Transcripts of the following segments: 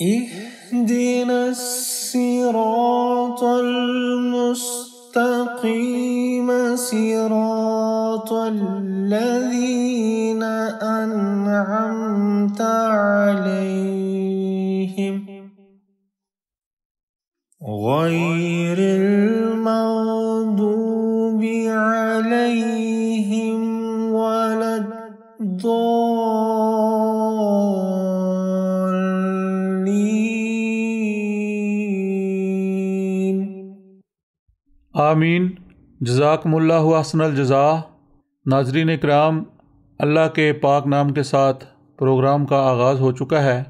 اهدنا الصراط المستقيم صراط الذين أنعمت عليهم غير المغضوب عليهم ولا الضالين آمین۔ جزاکم اللہ احسن الجزا۔ ناظرین کرام، اللہ کے پاک نام کے ساتھ پروگرام کا آغاز ہو چکا ہے۔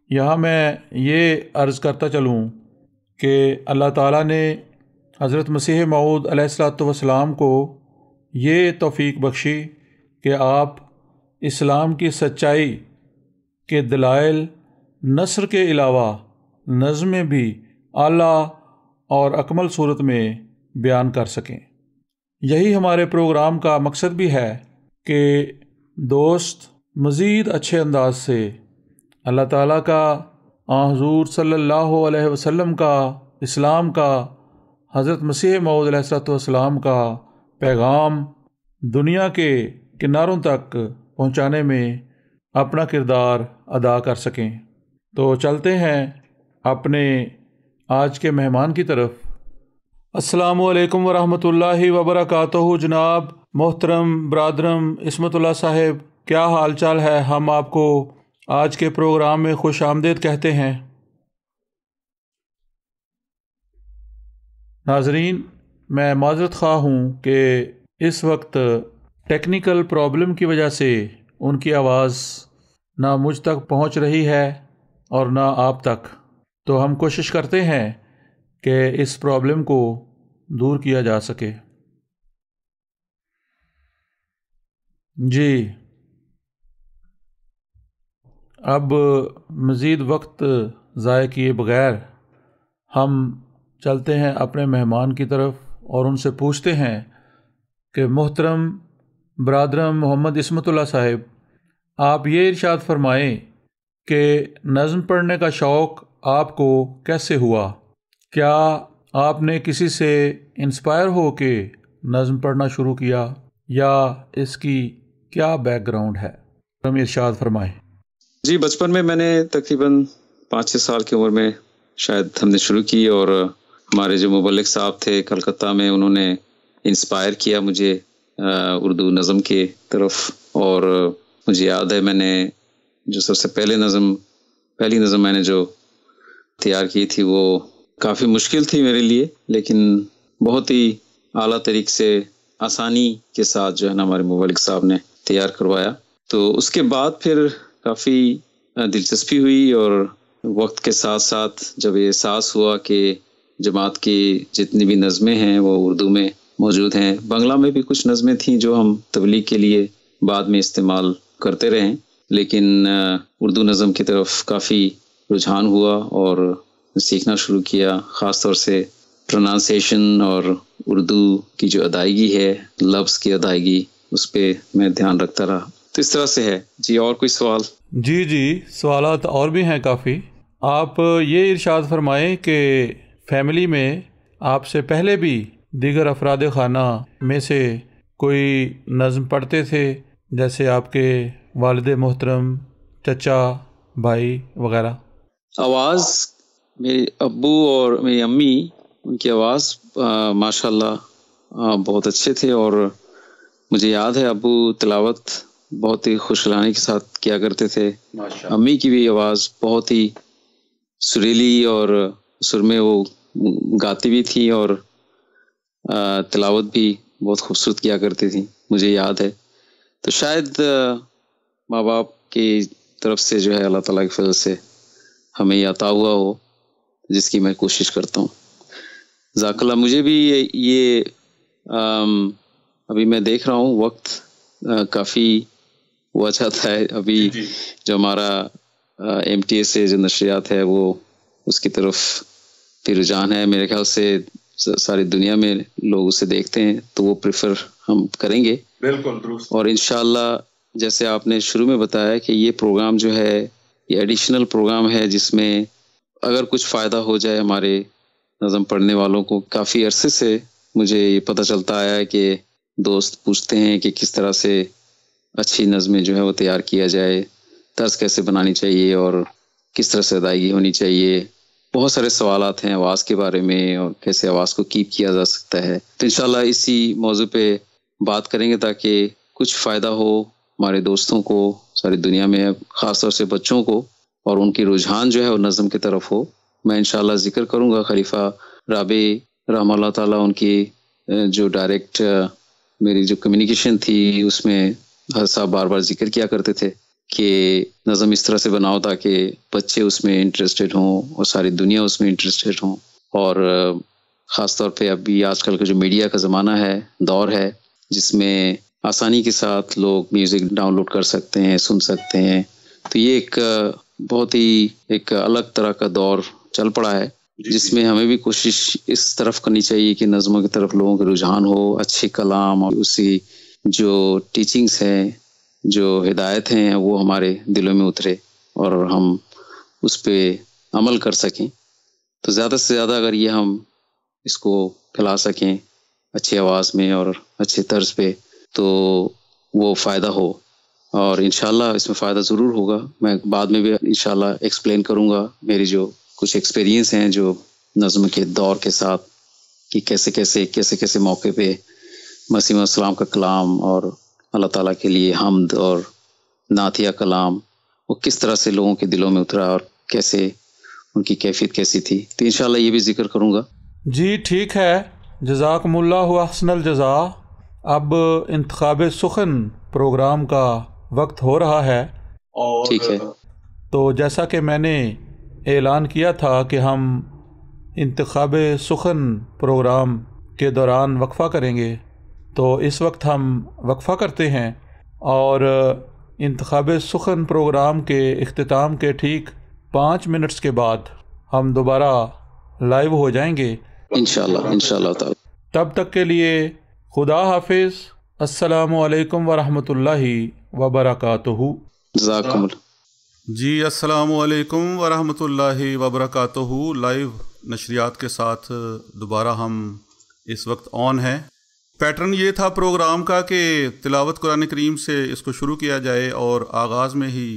یہاں میں یہ عرض کرتا چلوں کہ اللہ تعالیٰ نے حضرت مسیح موعود علیہ الصلوۃ والسلام کو یہ توفیق بخشی کہ آپ اسلام کی سچائی کے دلائل نثر کے علاوہ نظم میں بھی اعلیٰ اور اکمل صورت میں بیان کر سکیں۔ یہی ہمارے پروگرام کا مقصد بھی ہے کہ دوست مزید اچھے انداز سے اللہ تعالیٰ کا، حضور صلی اللہ علیہ وسلم کا، اسلام کا، حضرت مسیح موعود علیہ الصلوۃ والسلام کا پیغام دنیا کے کناروں تک پہنچانے میں اپنا کردار ادا کر سکیں۔ تو چلتے ہیں اپنے آج کے مہمان کی طرف۔ السلام علیکم ورحمۃ اللہ وبرکاتہ۔ جناب محترم برادرم عصمت اللہ صاحب، کیا حال چال ہے؟ ہم آپ کو آج کے پروگرام میں خوش آمدید کہتے ہیں۔ ناظرین، میں معذرت خواہ ہوں کہ اس وقت ٹیکنیکل پرابلم کی وجہ سے ان کی آواز نہ مجھ تک پہنچ رہی ہے اور نہ آپ تک، تو ہم کوشش کرتے ہیں کہ اس پرابلم کو دور کیا جا سکے۔ جی، اب مزید وقت ضائع کیے بغیر ہم چلتے ہیں اپنے مہمان کی طرف اور ان سے پوچھتے ہیں کہ محترم برادرم محمد عصمت اللہ صاحب، آپ یہ ارشاد فرمائیں کہ نظم پڑھنے کا شوق آپ کو کیسے ہوا؟ کیا آپ نے کسی سے انسپائر ہو کے نظم پڑھنا شروع کیا یا اس کی کیا بیک گراؤنڈ ہے؟ ہم ارشاد فرمائیں۔ جی، بچپن میں نے تقریباً 5-6 سال کی عمر میں شاید ہم نے شروع کی، اور ہمارے جو مبلغ صاحب تھے کلکتہ میں، انہوں نے انسپائر کیا مجھے اردو نظم کے طرف۔ اور مجھے یاد ہے میں نے جو سب سے پہلی نظم میں نے جو تیار کی تھی وہ کافی مشکل تھی میرے لیے، لیکن بہت ہی اعلیٰ طریقے سے آسانی کے ساتھ جو ہے نا ہمارے مبلغ صاحب نے تیار کروایا۔ تو اس کے بعد پھر کافی دلچسپی ہوئی، اور وقت کے ساتھ ساتھ جب یہ احساس ہوا کہ جماعت کی جتنی بھی نظمیں ہیں وہ اردو میں موجود ہیں، بنگلہ میں بھی کچھ نظمیں تھیں جو ہم تبلیغ کے لیے بعد میں استعمال کرتے رہے، لیکن اردو نظم کی طرف کافی رجحان ہوا اور سیکھنا شروع کیا، خاص طور سے پروننسیشن اور اردو کی جو ادائیگی ہے، لفظ کی ادائیگی، اس پہ میں دھیان رکھتا رہا۔ تو اس طرح سے ہے۔ جی، اور کوئی سوال؟ جی، سوالات اور بھی ہیں کافی۔ آپ یہ ارشاد فرمائیں کہ فیملی میں آپ سے پہلے بھی دیگر افراد خانہ میں سے کوئی نظم پڑھتے تھے، جیسے آپ کے والد محترم، چچا، بھائی وغیرہ؟ آواز میرے ابو اور میری امی، ان کی آواز ماشاءاللہ بہت اچھے تھے، اور مجھے یاد ہے ابو تلاوت بہت ہی خوشگواری کے ساتھ کیا کرتے تھے۔ امی کی بھی آواز بہت ہی سریلی اور سر میں وہ گاتی بھی تھی، اور تلاوت بھی بہت خوبصورت کیا کرتی تھی، مجھے یاد ہے۔ تو شاید ماں باپ کی طرف سے جو ہے اللہ تعالیٰ کے فضل سے ہمیں یہ عطا ہوا ہو، جس کی میں کوشش کرتا ہوں۔ جزاک اللہ۔ مجھے بھی یہ ابھی میں دیکھ رہا ہوں وقت کافی ہوا جاتا ہے، ابھی جو ہمارا MTA سے جو نشریات ہے وہ اس کی طرف بھی رجحان ہے، میرے خیال سے ساری دنیا میں لوگ اسے دیکھتے ہیں، تو وہ پریفر ہم کریں گے۔ بالکل درست۔ اور انشاءاللہ جیسے آپ نے شروع میں بتایا کہ یہ پروگرام جو ہے یہ ایڈیشنل پروگرام ہے، جس میں اگر کچھ فائدہ ہو جائے ہمارے نظم پڑھنے والوں کو. کافی عرصے سے مجھے یہ پتہ چلتا آیا ہے کہ دوست پوچھتے ہیں کہ کس طرح سے اچھی نظمیں جو ہے وہ تیار کیا جائے، طرز کیسے بنانی چاہیے اور کس طرح سے ادائیگی ہونی چاہیے. بہت سارے سوالات ہیں آواز کے بارے میں اور کیسے آواز کو کیپ کیا جا سکتا ہے. تو انشاءاللہ اسی موضوع پہ بات کریں گے تاکہ کچھ فائدہ ہو ہمارے دوستوں کو ساری دنیا میں، خاص طور سے بچوں کو، اور ان کی رجحان جو ہے وہ نظم کی طرف ہو. میں انشاءاللہ ذکر کروں گا خلیفہ رابع رحمہ اللہ تعالیٰ، ان کی جو ڈائریکٹ میری جو کمیونیکیشن تھی اس میں ہر صاحب بار بار ذکر کیا کرتے تھے کہ نظم اس طرح سے بناؤ تاکہ بچے اس میں انٹرسٹڈ ہوں اور ساری دنیا اس میں انٹرسٹڈ ہوں. اور خاص طور پہ ابھی آج کل کا جو میڈیا کا زمانہ ہے، دور ہے، جس میں آسانی کے ساتھ لوگ میوزک ڈاؤن لوڈ کر سکتے ہیں، سن سکتے ہیں. تو یہ ایک بہت ہی ایک الگ طرح کا دور چل پڑا ہے، جس میں ہمیں بھی کوشش اس طرف کرنی چاہیے کہ نظموں کی طرف لوگوں کا رجحان ہو، اچھے کلام اور اسی جو ٹیچنگز ہیں، جو ہدایت ہیں، وہ ہمارے دلوں میں اترے اور ہم اس پہ عمل کر سکیں. تو زیادہ سے زیادہ اگر یہ ہم اس کو پھیلا سکیں اچھی آواز میں اور اچھے طرز پہ تو وہ فائدہ ہو، اور انشاءاللہ اس میں فائدہ ضرور ہوگا. میں بعد میں بھی انشاءاللہ ایکسپلین کروں گا میری جو کچھ ایکسپیرینس ہیں جو نظم کے دور کے ساتھ، کہ کیسے موقع پہ مسیح علیہ السلام کا کلام اور اللہ تعالیٰ کے لیے حمد اور نعتیہ کلام وہ کس طرح سے لوگوں کے دلوں میں اترا اور کیسے ان کی کیفیت کیسی تھی. تو انشاءاللہ یہ بھی ذکر کروں گا. جی ٹھیک ہے، جزاکم اللہ احسن الجزا. اب انتخاب سخن پروگرام کا وقت ہو رہا ہے، اور ٹھیک ہے. تو جیسا کہ میں نے اعلان کیا تھا کہ ہم انتخاب سخن پروگرام کے دوران وقفہ کریں گے، تو اس وقت ہم وقفہ کرتے ہیں اور انتخاب سخن پروگرام کے اختتام کے ٹھیک 5 منٹس کے بعد ہم دوبارہ لائیو ہو جائیں گے انشاءاللہ تعالی. تب تک کے لیے خدا حافظ. السلام علیکم ورحمۃ اللہ وبرکاتہ. جزاکم اللہ. جی السلام علیکم ورحمۃ اللہ وبرکاتہ. لائیو نشریات کے ساتھ دوبارہ ہم اس وقت آن ہیں. پیٹرن یہ تھا پروگرام کا کہ تلاوت قرآن کریم سے اس کو شروع کیا جائے، اور آغاز میں ہی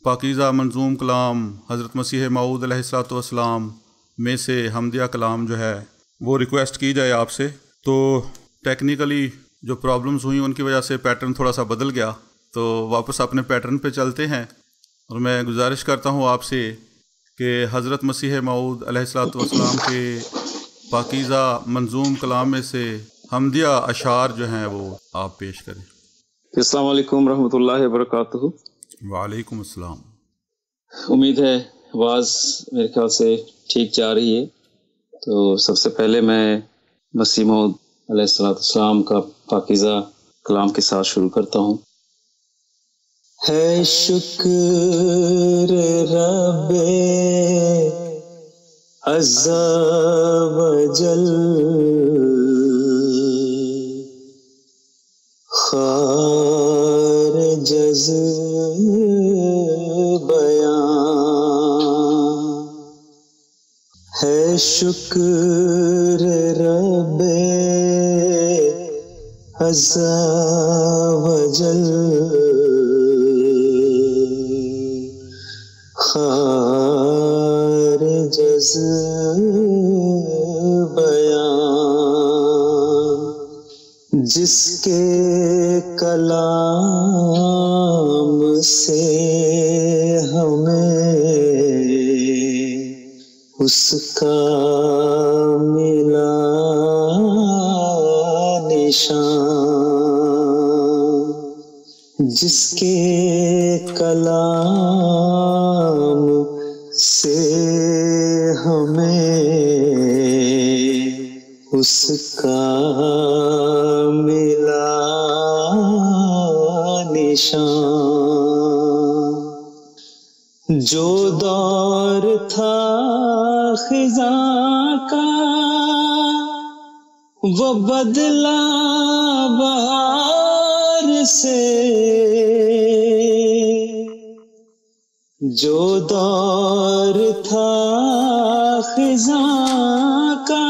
پاکیزہ منظوم کلام حضرت مسیح موعود علیہ الصلوۃ والسلام میں سے حمدیہ کلام جو ہے وہ ریکویسٹ کی جائے آپ سے. تو ٹیکنیکلی جو پرابلمز ہوئیں ان کی وجہ سے پیٹرن تھوڑا سا بدل گیا، تو واپس اپنے پیٹرن پہ چلتے ہیں. اور میں گزارش کرتا ہوں آپ سے کہ حضرت مسیح موعود علیہ الصلوۃ والسلام کے پاکیزہ منظوم کلام میں سے حمدیہ اشعار جو ہیں وہ آپ پیش کریں. السلام علیکم ورحمۃ اللہ وبرکاتہ. وعلیکم السلام. امید ہے آواز میرے خیال سے ٹھیک جا رہی ہے. تو سب سے پہلے میں مسیح موعود علیہ الصلوۃ والسلام کا پاکیزہ کلام کے ساتھ شروع کرتا ہوں. ہے شکر رب عز و جل، خارج از بیان. ہے شکر رب عز و جل، خارج از بیان، جس کے کلام سے ہمیں اس کا ملا نشان، جس کے کلام سے ہمیں اس کا ملا نشان. جو دور تھا خزاں کا وہ بدلا بہار سے، جو دور تھا خزاں کا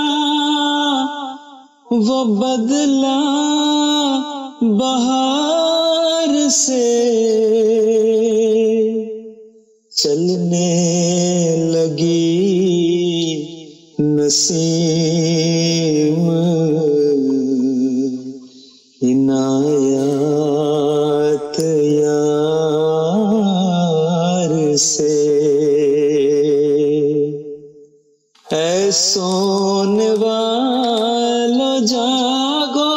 وہ بدلا بہار سے، چلنے لگی نسیم عنایات یار سے، اے سونے والو جاگو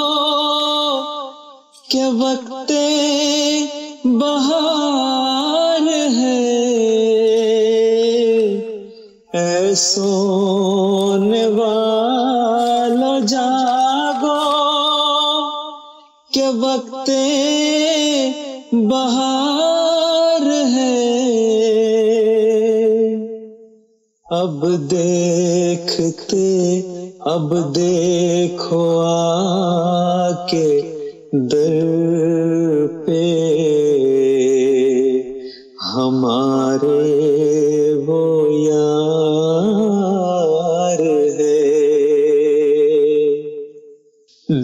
کہ وقت بہار ہے، اے سونے والو جاگو کہ وقت بہار ہے، اب دیکھتے اب دیکھو آ کے در پہ ہمارے وہ یار ہے،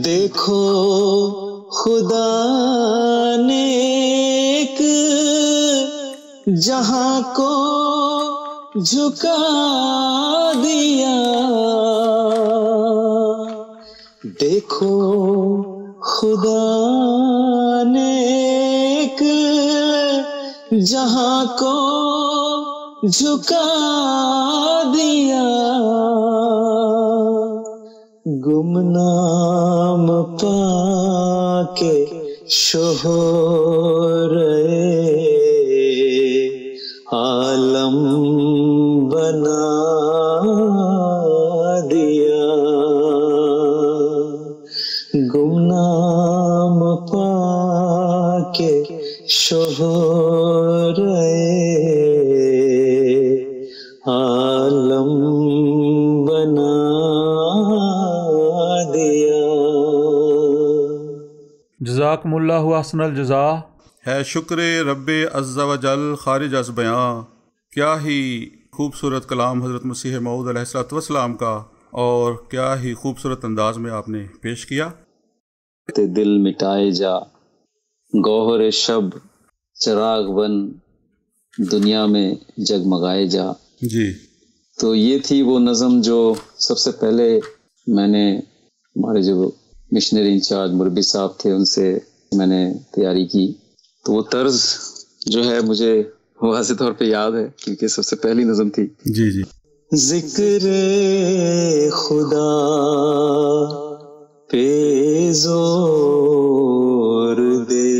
دیکھو خدا نے ایک جہاں کو جھکا دیا، دیکھو خدا نے ایک جہاں کو جھکا دیا، گمنام پا کے شہرے عالم بنا دیا، گمنام پا کے شہرے عالم بنا دیا۔ جزاکم اللہ احسن الجزا۔ ہے شکر رب عز و جل خارج از بیاں، کیا ہی خوبصورت کلام حضرت مسیح موعود علیہ الصلوۃ والسلام کا، اور کیا ہی خوبصورت انداز میں آپ نے پیش کیا۔ دل مٹائے جا گوہر شب چراغ بن دنیا میں جگمگائے جا۔ جی، تو یہ تھی وہ نظم جو سب سے پہلے میں نے ہمارے جو مشنری انچارج مربی صاحب تھے ان سے میں نے تیاری کی، تو وہ طرز جو ہے مجھے واضح طور پہ یاد ہے کیونکہ سب سے پہلی نظم تھی۔ جی جی۔ ذکر خدا پہ زور دے،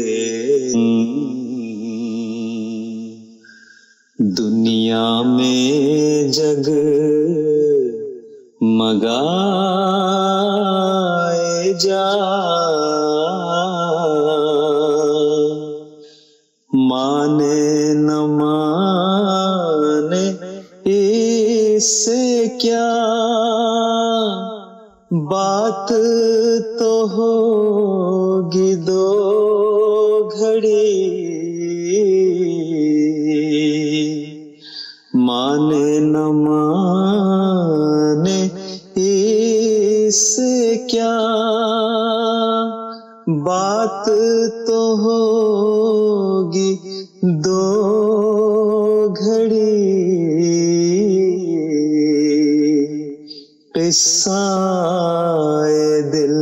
دنیا میں جگ مگائے جا، مانے نہ مانے اس سے کیا بات تو ہوگی دو گھڑی، مانے نہ مانے اس سے کیا بات تو ہوگی دو گھڑی، قصہ دل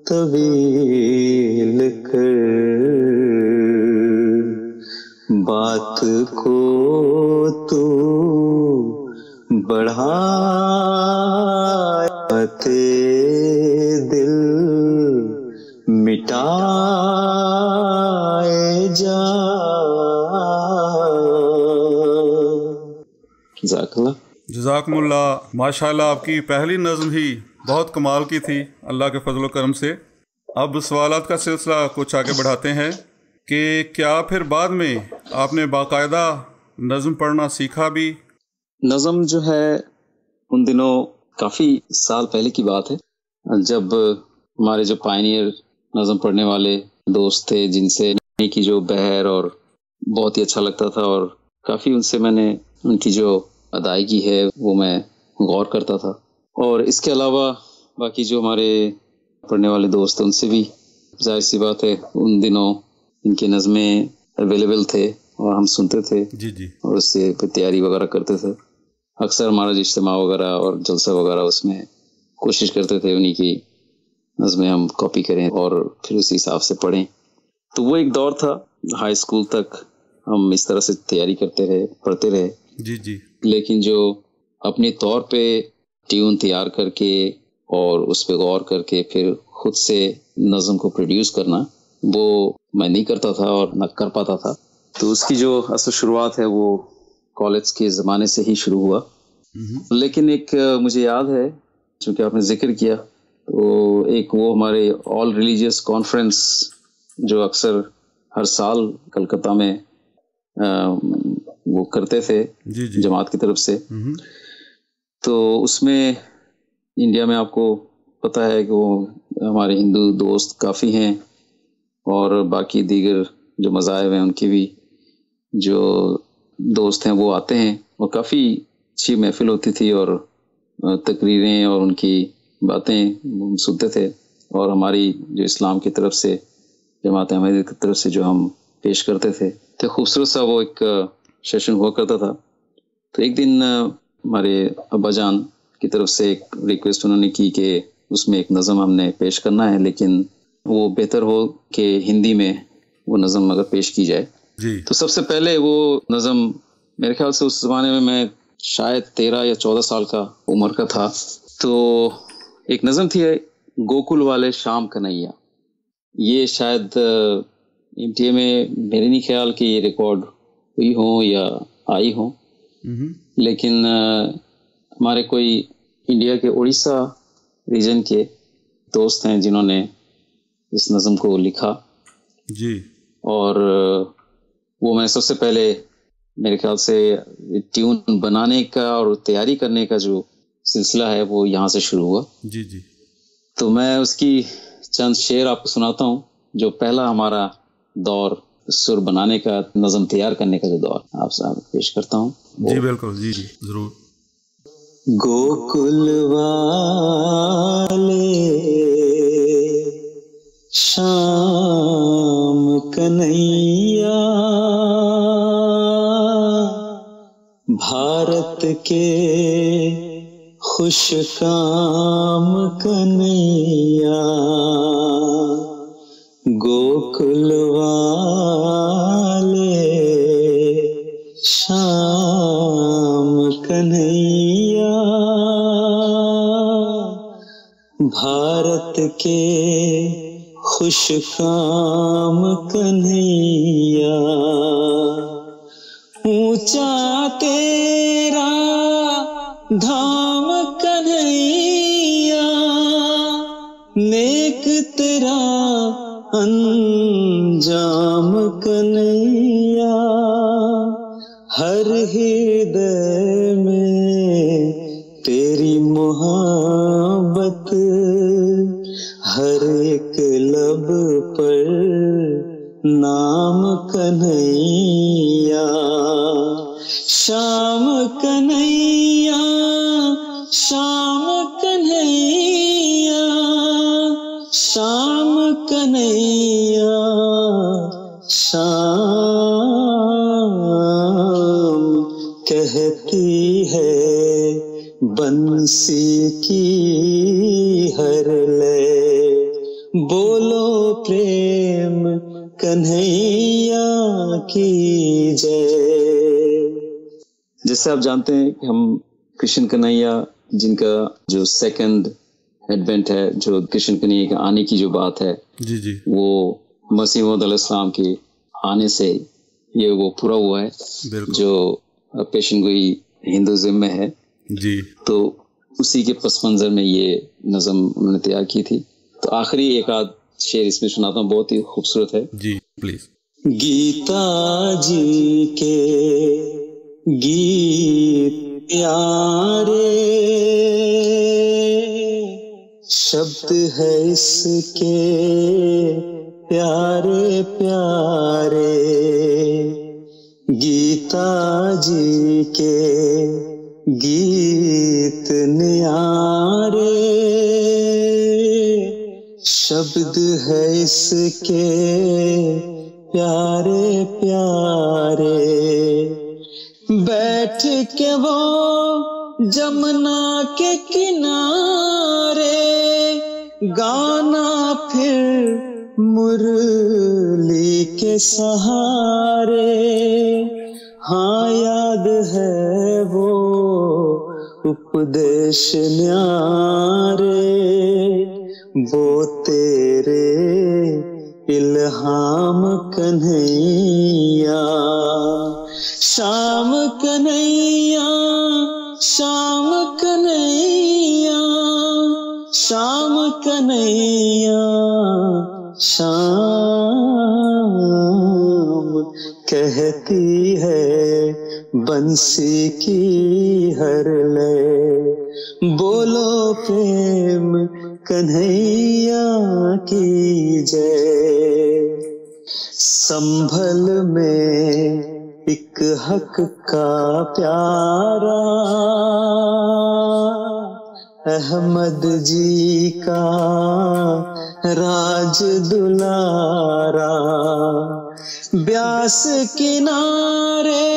طویل کر بات کو تو بڑھاتے دل مٹائے جا۔ جزاک اللہ۔ جزاکم اللہ۔ ماشاء اللہ، آپ کی پہلی نظم ہی بہت کمال کی تھی اللہ کے فضل و کرم سے۔ اب سوالات کا سلسلہ کچھ آگے بڑھاتے ہیں کہ کیا پھر بعد میں آپ نے باقاعدہ نظم پڑھنا سیکھا بھی؟ نظم جو ہے ان دنوں کافی سال پہلے کی بات ہے، جب ہمارے جو پائنیئر نظم پڑھنے والے دوست تھے جن سے نئی کی جو بہر اور بہت ہی اچھا لگتا تھا، اور کافی ان سے میں نے ان کی جو ادائیگی ہے وہ میں غور کرتا تھا. اور اس کے علاوہ باقی جو ہمارے پڑھنے والے دوست ہیں ان سے بھی ظاہر سی بات ہے ان دنوں ان کی نظمیں اویلیبل تھے اور ہم سنتے تھے جی اور اس سے پھر تیاری وغیرہ کرتے تھے. اکثر ہمارا جو اجتماع وغیرہ اور جلسہ وغیرہ اس میں کوشش کرتے تھے انہی کی نظمیں ہم کاپی کریں اور پھر اسی حساب سے پڑھیں. تو وہ ایک دور تھا. ہائی اسکول تک ہم اس طرح سے تیاری کرتے رہے، پڑھتے رہے. جی لیکن جو اپنے طور پہ ٹیون تیار کر کے اور اس پہ غور کر کے پھر خود سے نظم کو پروڈیوس کرنا، وہ میں نہیں کرتا تھا اور نہ کر پاتا تھا. تو اس کی جو اصل شروعات ہے وہ کالج کے زمانے سے ہی شروع ہوا. لیکن ایک مجھے یاد ہے، چونکہ آپ نے ذکر کیا، تو ایک وہ ہمارے آل ریلیجیس کانفرنس جو اکثر ہر سال کلکتہ میں وہ کرتے تھے جماعت کی طرف سے. تو اس میں انڈیا میں آپ کو پتہ ہے کہ وہ ہمارے ہندو دوست کافی ہیں اور باقی دیگر جو مذاہب ہیں ان کی بھی جو دوست ہیں وہ آتے ہیں، اور کافی اچھی محفل ہوتی تھی اور تقریریں اور ان کی باتیں ہم سنتے تھے. اور ہماری جو اسلام کی طرف سے جماعت احمدیہ کی طرف سے جو ہم پیش کرتے تھے تو خوبصورت سا وہ ایک سیشن ہوا کرتا تھا. تو ایک دن ہمارے ابا جان کی طرف سے ایک ریکویسٹ انہوں نے کی کہ اس میں ایک نظم ہم نے پیش کرنا ہے، لیکن وہ بہتر ہو کہ ہندی میں وہ نظم اگر پیش کی جائے. تو سب سے پہلے وہ نظم میرے خیال سے اس زمانے میں شاید 13 یا 14 سال کا عمر کا تھا. تو ایک نظم تھی گوکل والے شام کنہیا. یہ شاید انڈیا میں میرے نہیں خیال کہ یہ ریکارڈ ہوئی ہوں یا آئی ہوں، لیکن ہمارے کوئی انڈیا کے اڑیسہ ریجن کے دوست ہیں جنہوں نے اس نظم کو لکھا. اور وہ میں سب سے پہلے میرے خیال سے ٹیون بنانے کا اور تیاری کرنے کا جو سلسلہ ہے وہ یہاں سے شروع ہوا. تو میں اس کی چند شعر آپ کو سناتا ہوں. جو پہلا ہمارا دور سر بنانے کا، نظم تیار کرنے کا جو دور آپ سے پیش کرتا ہوں. جی بالکل، جی ضرور. گوکل والے شام کنہیا، بھارت کے خوش کام کنہیا. گوکل والے شام کنہیا، بھارت کے خوش کام کنہیا. اونچا تیرا دھام کنہیا، نیک تیرا انجام کنہیا. ہر ہردے میں تیری محبت، ہر ایک لب پر نام کنہیا. شام کنہیا، شام کنہیا، شام کنہیا، شام کہتی ہے بنسی کی ہر لے، بولو پریم کنہیا کی جے. جیسے آپ جانتے ہیں کہ ہم کرشن کنہیا جن کا جو سیکنڈ ایڈوینٹ ہے، جو کرشن کنہیا کے آنے کی جو بات ہے، وہ مسیح موعود علیہ السلام کے آنے سے یہ وہ پورا ہوا ہے جو پیشن گوئی ہندوازم میں ہے. تو اسی کے پس منظر میں یہ نظم انہوں نے تیار کی تھی. تو آخری ایک آدھ شعر اس میں سناتا ہوں، بہت ہی خوبصورت ہے. جی پلیز. گیتا جی کے گیت پیارے، شبد ہے اس کے پیارے پیارے. گیتا جی کے گیت نیارے، شبد ہے اس کے پیارے پیارے، بیٹھ کے وہ جمنا کے کنارے، گانا پھر مرلی کے سہارے، ہاں یاد ہے وہ اپدیش نیارے، وہ تیرے الہام کنہیا، شام کنہیا، شام کنہیا، شام کنہیا، شام کہتی ہے بنسی کی ہر لے، بولو پریم کنہیا کی جے، سنبھل میں ایک حق کا پیارا، احمد جی کا راج دلارا، بیاس کنارے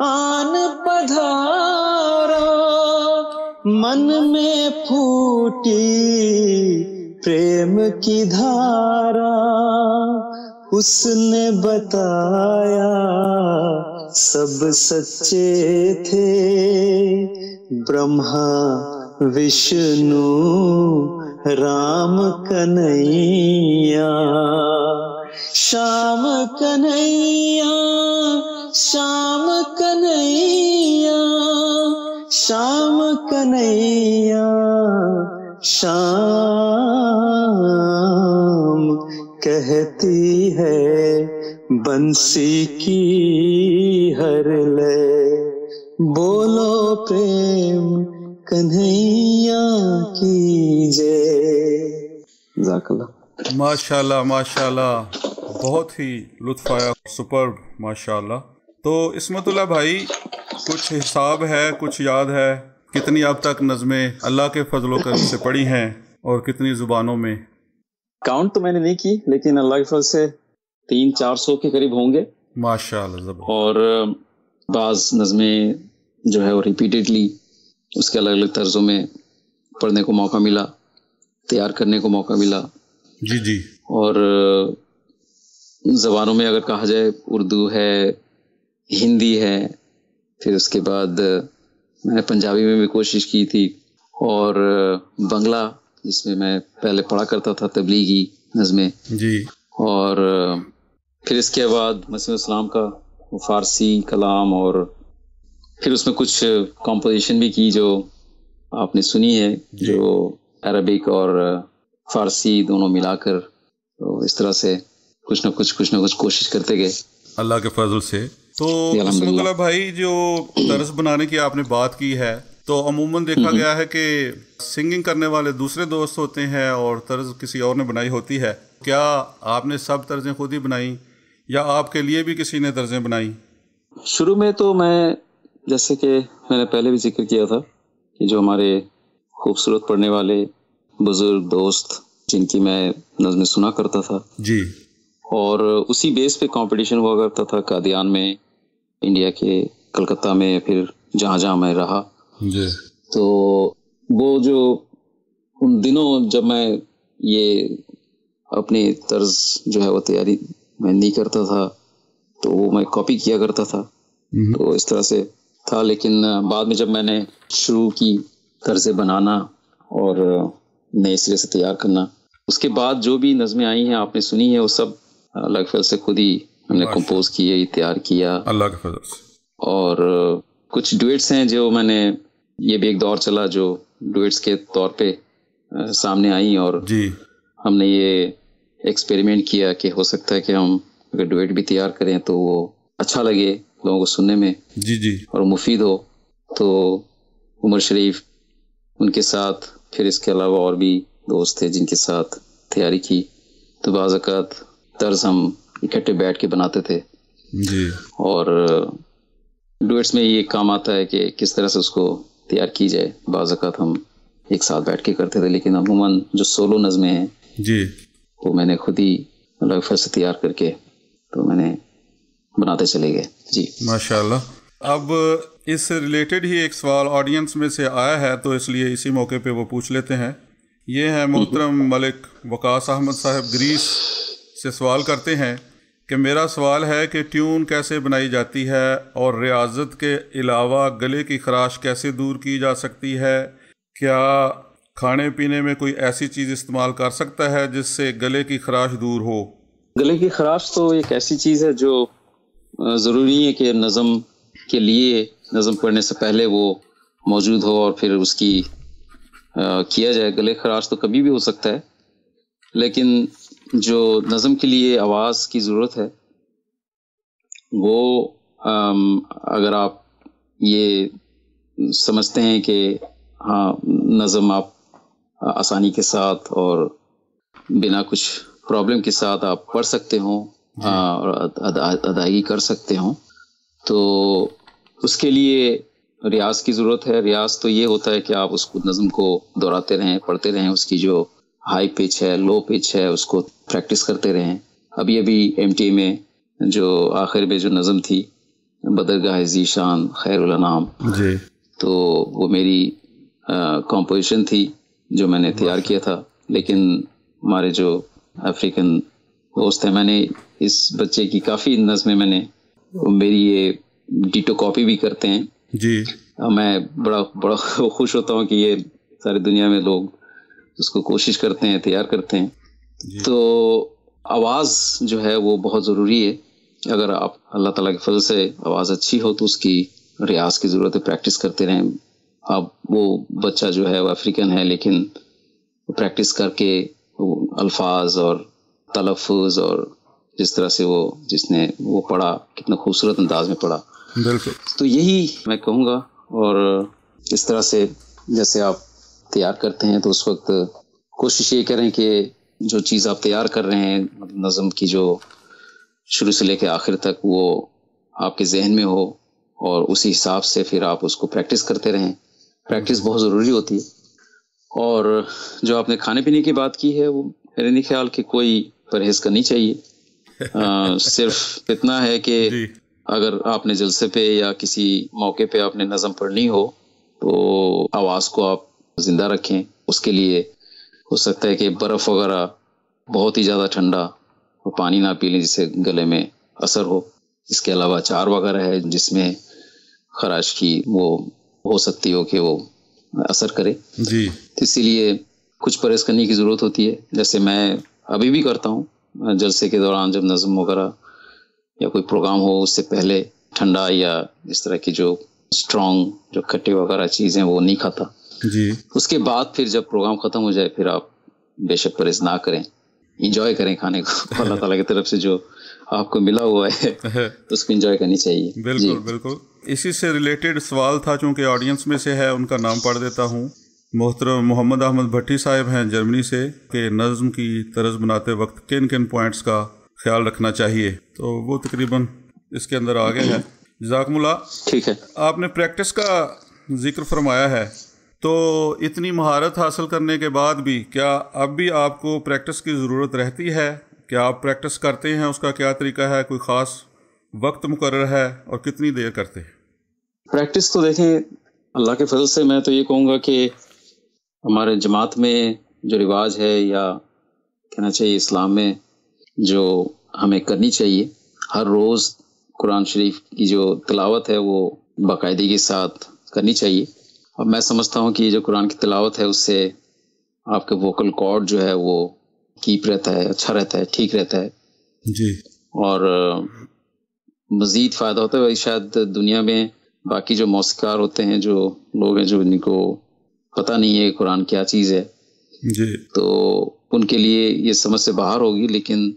آن پدھارا، من میں پھوٹی پریم کی دھارا، اس نے بتایا سب سچے تھے، برہما وشنو رام کنہیا، شام کنہیا، شام کنہیا، شام کنہیا، شام کہتی ہے بنسی کی ہر لے، بولو پریم کنہیا کی جے۔ جزاک اللہ۔ ماشاءاللہ ماشاءاللہ، بہت ہی لطف آیا، سپر ماشاءاللہ۔ تو عصمت اللہ بھائی، کچھ حساب ہے، کچھ یاد ہے کتنی اب تک نظمیں اللہ کے فضل و کرم سے پڑھی ہیں اور کتنی زبانوں میں؟ کاؤنٹ تو میں نے نہیں کی، لیکن اللہ کے فضل سے 300-400 کے قریب ہوں گے ماشاءاللہ، زبردست۔ اور بعض نظمیں جو ہے وہ ریپیٹیڈلی اس کے الگ الگ طرزوں میں پڑھنے کو موقع ملا، تیار کرنے کو موقع ملا۔ جی جی۔ اور زبانوں میں اگر کہا جائے، اردو ہے، ہندی ہے، پھر اس کے بعد میں نے پنجابی میں بھی کوشش کی تھی، اور بنگلہ جس میں میں پہلے پڑھا کرتا تھا تبلیغی نظمیں جی، اور پھر اس کے بعد مسیح السلام کا فارسی کلام، اور پھر اس میں کچھ کمپوزیشن بھی کی جو آپ نے سنی ہے، جو عربک اور فارسی دونوں ملا کر، تو اس طرح سے کچھ نہ کچھ کوشش کرتے گئے اللہ کے فضل سے۔ تو عصمت اللہ بھائی، جو طرز بنانے کی آپ نے بات کی ہے، تو عموماً دیکھا گیا ہے کہ سنگنگ کرنے والے دوسرے دوست ہوتے ہیں اور طرز کسی اور نے بنائی ہوتی ہے۔ کیا آپ نے سب طرزیں خود ہی بنائیں یا آپ کے لیے بھی کسی نے طرزیں بنائیں؟ شروع میں تو میں، جیسے کہ میں نے پہلے بھی ذکر کیا تھا کہ جو ہمارے خوبصورت پڑھنے والے بزرگ دوست جن کی میں نظمیں سنا کرتا تھا جی، اور اسی بیس پہ کمپٹیشن ہوا کرتا تھا قادیان میں، انڈیا کے کلکتہ میں، پھر جہاں جہاں میں رہا جی، تو وہ جو ان دنوں جب میں یہ اپنی طرز جو ہے وہ تیاری میں نہیں کرتا تھا تو وہ میں کاپی کیا کرتا تھا، تو اس طرح سے تھا۔ لیکن بعد میں جب میں نے شروع کی طرزیں بنانا اور نئے سرے سے تیار کرنا، اس کے بعد جو بھی نظمیں آئی ہیں آپ نے سنی ہے، وہ سب اللہ کے فضل سے خود ہی ہم نے کمپوز کیے، تیار کیا اللہ کے فضل سے۔ اور کچھ ڈویٹس ہیں جو میں نے، یہ بھی ایک دور چلا جو ڈویٹس کے طور پہ سامنے آئی، اور جی، ہم نے یہ ایکسپیریمنٹ کیا کہ ہو سکتا ہے کہ ہم اگر ڈویٹ بھی تیار کریں تو وہ اچھا لگے لوگوں کو سننے میں، جی جی، اور مفید ہو۔ تو عمر شریف ان کے ساتھ، پھر اس کے علاوہ اور بھی دوست تھے جن کے ساتھ تیاری کی، تو بعض اوقات طرز ہم اکٹھے بیٹھ کے بناتے تھے، جی. اور ڈویٹس میں یہ کام آتا ہے کہ کس طرح سے اس کو تیار کی جائے. بعض اوقات ہم ایک ساتھ بیٹھ کے کرتے تھے، لیکن عموماً جو سولو نظمیں ہیں جی وہ میں نے خود ہی لگ سے تیار کر کے تو میں نے بناتے چلے گئے. جی ماشاءاللہ. اب اس سے ریلیٹڈ ہی ایک سوال آڈینس میں سے آیا ہے، تو اس لیے اسی موقع پہ وہ پوچھ لیتے ہیں. یہ ہے محترم ملک وقاص احمد صاحب گریس سے سوال کرتے ہیں کہ میرا سوال ہے کہ ٹیون کیسے بنائی جاتی ہے اور ریاضت کے علاوہ گلے کی خراش کیسے دور کی جا سکتی ہے؟ کیا کھانے پینے میں کوئی ایسی چیز استعمال کر سکتا ہے جس سے گلے کی خراش دور ہو؟ گلے کی خراش تو ایک ایسی چیز ہے جو ضروری ہے کہ نظم کے لیے نظم پڑھنے سے پہلے وہ موجود ہو اور پھر اس کی کیا جائے. گلے خراش تو کبھی بھی ہو سکتا ہے، لیکن جو نظم کے لیے آواز کی ضرورت ہے وہ اگر آپ یہ سمجھتے ہیں کہ ہاں نظم آپ آسانی کے ساتھ اور بنا کچھ پرابلم کے ساتھ آپ پڑھ سکتے ہوں اور ادائیگی کر سکتے ہوں، تو اس کے لیے ریاض کی ضرورت ہے. ریاض تو یہ ہوتا ہے کہ آپ اس کو نظم کو دہراتے رہیں، پڑھتے رہیں، اس کی جو ہائی پچ ہے، لو پچ ہے، اس کو پریکٹس کرتے رہیں. ابھی ایم ٹی میں جو آخر میں جو نظم تھی بدرگاہ ذیشان خیر الانام، جی تو وہ میری کمپوزیشن تھی جو میں نے تیار کیا تھا. لیکن ہمارے جو افریقن دوست ہیں، میں نے اس بچے کی کافی نظمیں میں نے میری یہ ڈیٹو کاپی بھی کرتے ہیں. جی میں بڑا خوش ہوتا ہوں کہ یہ ساری دنیا میں لوگ اس کو کوشش کرتے ہیں، تیار کرتے ہیں. تو آواز جو ہے وہ بہت ضروری ہے. اگر آپ اللہ تعالیٰ کے فضل سے آواز اچھی ہو تو اس کی ریاض کی ضرورت ہے، پریکٹس کرتے رہیں. اب وہ بچہ جو ہے وہ افریقن ہے، لیکن پریکٹس کر کے الفاظ اور تلفظ اور جس طرح سے جس نے وہ پڑھا کتنا خوبصورت انداز میں پڑھا. بالکل. تو یہی میں کہوں گا. اور اس طرح سے جیسے آپ تیار کرتے ہیں تو اس وقت کوشش یہ کریں کہ جو چیز آپ تیار کر رہے ہیں نظم کی جو شروع سے لے کے آخر تک وہ آپ کے ذہن میں ہو، اور اسی حساب سے پھر آپ اس کو پریکٹس کرتے رہیں. پریکٹس بہت ضروری ہوتی ہے. اور جو آپ نے کھانے پینے کی بات کی ہے وہ میرے نہیں خیال کہ کوئی پرہیز کرنی چاہیے. صرف اتنا ہے کہ اگر آپ نے جلسے پہ یا کسی موقع پہ آپ نے نظم پڑھنی ہو تو آواز کو آپ زندہ رکھیں. اس کے لیے ہو سکتا ہے کہ برف وغیرہ بہت ہی زیادہ ٹھنڈا وہ پانی نہ پی لیں جس سے گلے میں اثر ہو. اس کے علاوہ اچار وغیرہ ہے جس میں خراش کی وہ ہو سکتی ہو کہ وہ اثر کرے. جی اسی لیے کچھ پرہیز کرنے کی ضرورت ہوتی ہے. جیسے میں ابھی بھی کرتا ہوں جلسے کے دوران، جب نظم وغیرہ یا کوئی پروگرام ہو اس سے پہلے ٹھنڈا یا اس طرح کی جو اسٹرانگ جو کھٹے وغیرہ چیزیں وہ نہیں کھاتا. جی اس کے بعد پھر جب پروگرام ختم ہو جائے پھر آپ بے شک پرہیز نہ کریں، انجوائے کریں کھانے کو. اللہ تعالیٰ کی طرف سے جو آپ کو ملا ہوا ہے تو اس کو انجوائے کرنی چاہیے. بالکل بالکل. اسی سے ریلیٹڈ سوال تھا، چونکہ آڈینس میں سے ہے ان کا نام پڑھ دیتا ہوں. محترم محمد احمد بھٹی صاحب ہیں جرمنی سے، کہ نظم کی طرز بناتے وقت کن کن پوائنٹس کا خیال رکھنا چاہیے. تو وہ تقریباً اس کے اندر آگے ہے. جزاکم اللہ. ٹھیک ہے. آپ نے پریکٹس کا ذکر فرمایا ہے، تو اتنی مہارت حاصل کرنے کے بعد بھی کیا اب بھی آپ کو پریکٹس کی ضرورت رہتی ہے؟ کیا آپ پریکٹس کرتے ہیں؟ اس کا کیا طریقہ ہے؟ کوئی خاص وقت مقرر ہے اور کتنی دیر کرتے ہیں؟ پریکٹس تو دیکھیں اللہ کے فضل سے میں تو یہ کہوں گا کہ ہمارے جماعت میں جو رواج ہے یا کہنا چاہیے اسلام میں جو ہمیں کرنی چاہیے، ہر روز قرآن شریف کی جو تلاوت ہے وہ باقاعدگی کے ساتھ کرنی چاہیے. اور میں سمجھتا ہوں کہ جو قرآن کی تلاوت ہے اس سے آپ کے ووکل کارڈ جو ہے وہ کیپ رہتا ہے، اچھا رہتا ہے، ٹھیک رہتا ہے. جی. اور مزید فائدہ ہوتا ہے. شاید دنیا میں باقی جو موسیقار ہوتے ہیں، جو لوگ ہیں جو ان کو پتہ نہیں ہے قرآن کیا چیز ہے، جی، تو ان کے لیے یہ سمجھ سے باہر ہوگی. لیکن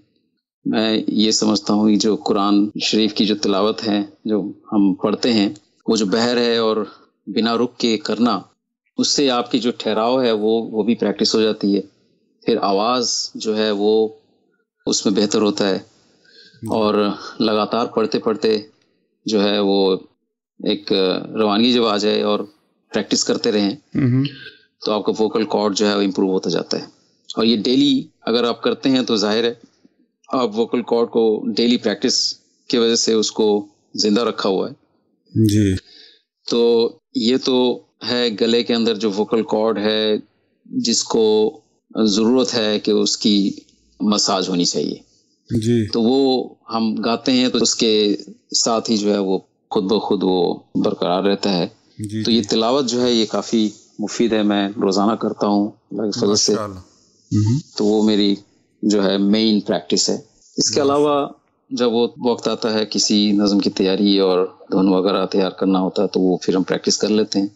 میں یہ سمجھتا ہوں کہ جو قرآن شریف کی جو تلاوت ہے جو ہم پڑھتے ہیں، وہ جو بہر ہے اور بنا رک کے کرنا، اس سے آپ کی جو ٹھہراؤ ہے وہ بھی پریکٹس ہو جاتی ہے. پھر آواز جو ہے وہ اس میں بہتر ہوتا ہے. اور لگاتار پڑھتے پڑھتے جو ہے وہ ایک روانگی جب آ جائے اور پریکٹس کرتے رہیں تو آپ کا ووکل کارڈ جو ہے وہ امپروو ہوتا جاتا ہے. اور یہ ڈیلی اگر آپ کرتے ہیں تو ظاہر ہے آپ ووکل کارڈ کو ڈیلی پریکٹس کی وجہ سے اس کو زندہ رکھا ہوا ہے. جی. تو یہ تو ہے گلے کے اندر جو ووکل کارڈ ہے جس کو ضرورت ہے کہ اس کی مساج ہونی چاہیے. جی. تو وہ ہم گاتے ہیں تو اس کے ساتھ ہی جو ہے وہ خود بخود وہ برقرار رہتا ہے. جی. تو یہ تلاوت جو ہے یہ کافی مفید ہے. میں روزانہ کرتا ہوں اللہ کی فضل سے. تو وہ میری جو ہے مین پریکٹس ہے. اس کے علاوہ جب وہ وقت آتا ہے کسی نظم کی تیاری اور دھن وغیرہ تیار کرنا ہوتا ہے تو وہ پھر ہم پریکٹس کر لیتے ہیں.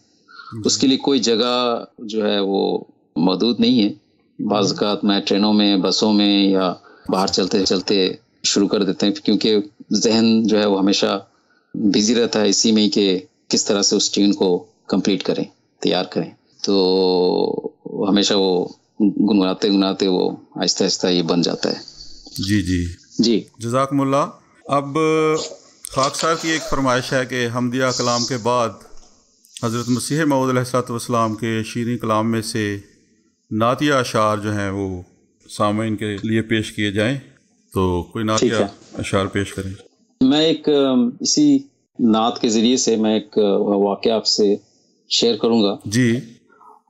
اس کے لیے کوئی جگہ جو ہے وہ موجود نہیں ہے. بعض اوقات میں ٹرینوں میں بسوں میں یا باہر چلتے چلتے شروع کر دیتے ہیں کیونکہ ذہن جو ہے وہ ہمیشہ بزی رہتا ہے اسی میں ہی کہ کس طرح سے اس ٹیون کو کمپلیٹ کریں تیار کریں. تو ہمیشہ وہ گنگناتے گنگناتے وہ آہستہ آہستہ یہ بن جاتا ہے. جی جی جی جزاکم اللہ. اب خاک صاحب کی ایک فرمائش ہے کہ حمدیہ کلام کے بعد حضرت مسیح موعود علیہ الصلوۃ والسلام کے شیریں کلام میں سے نعتیہ اشعار جو ہیں وہ سامعین کے لیے پیش کیے جائیں. تو کوئی نعتیہ اشعار پیش کریں. میں ایک اسی نعت کے ذریعے سے میں ایک واقعہ آپ سے شیئر کروں گا. جی.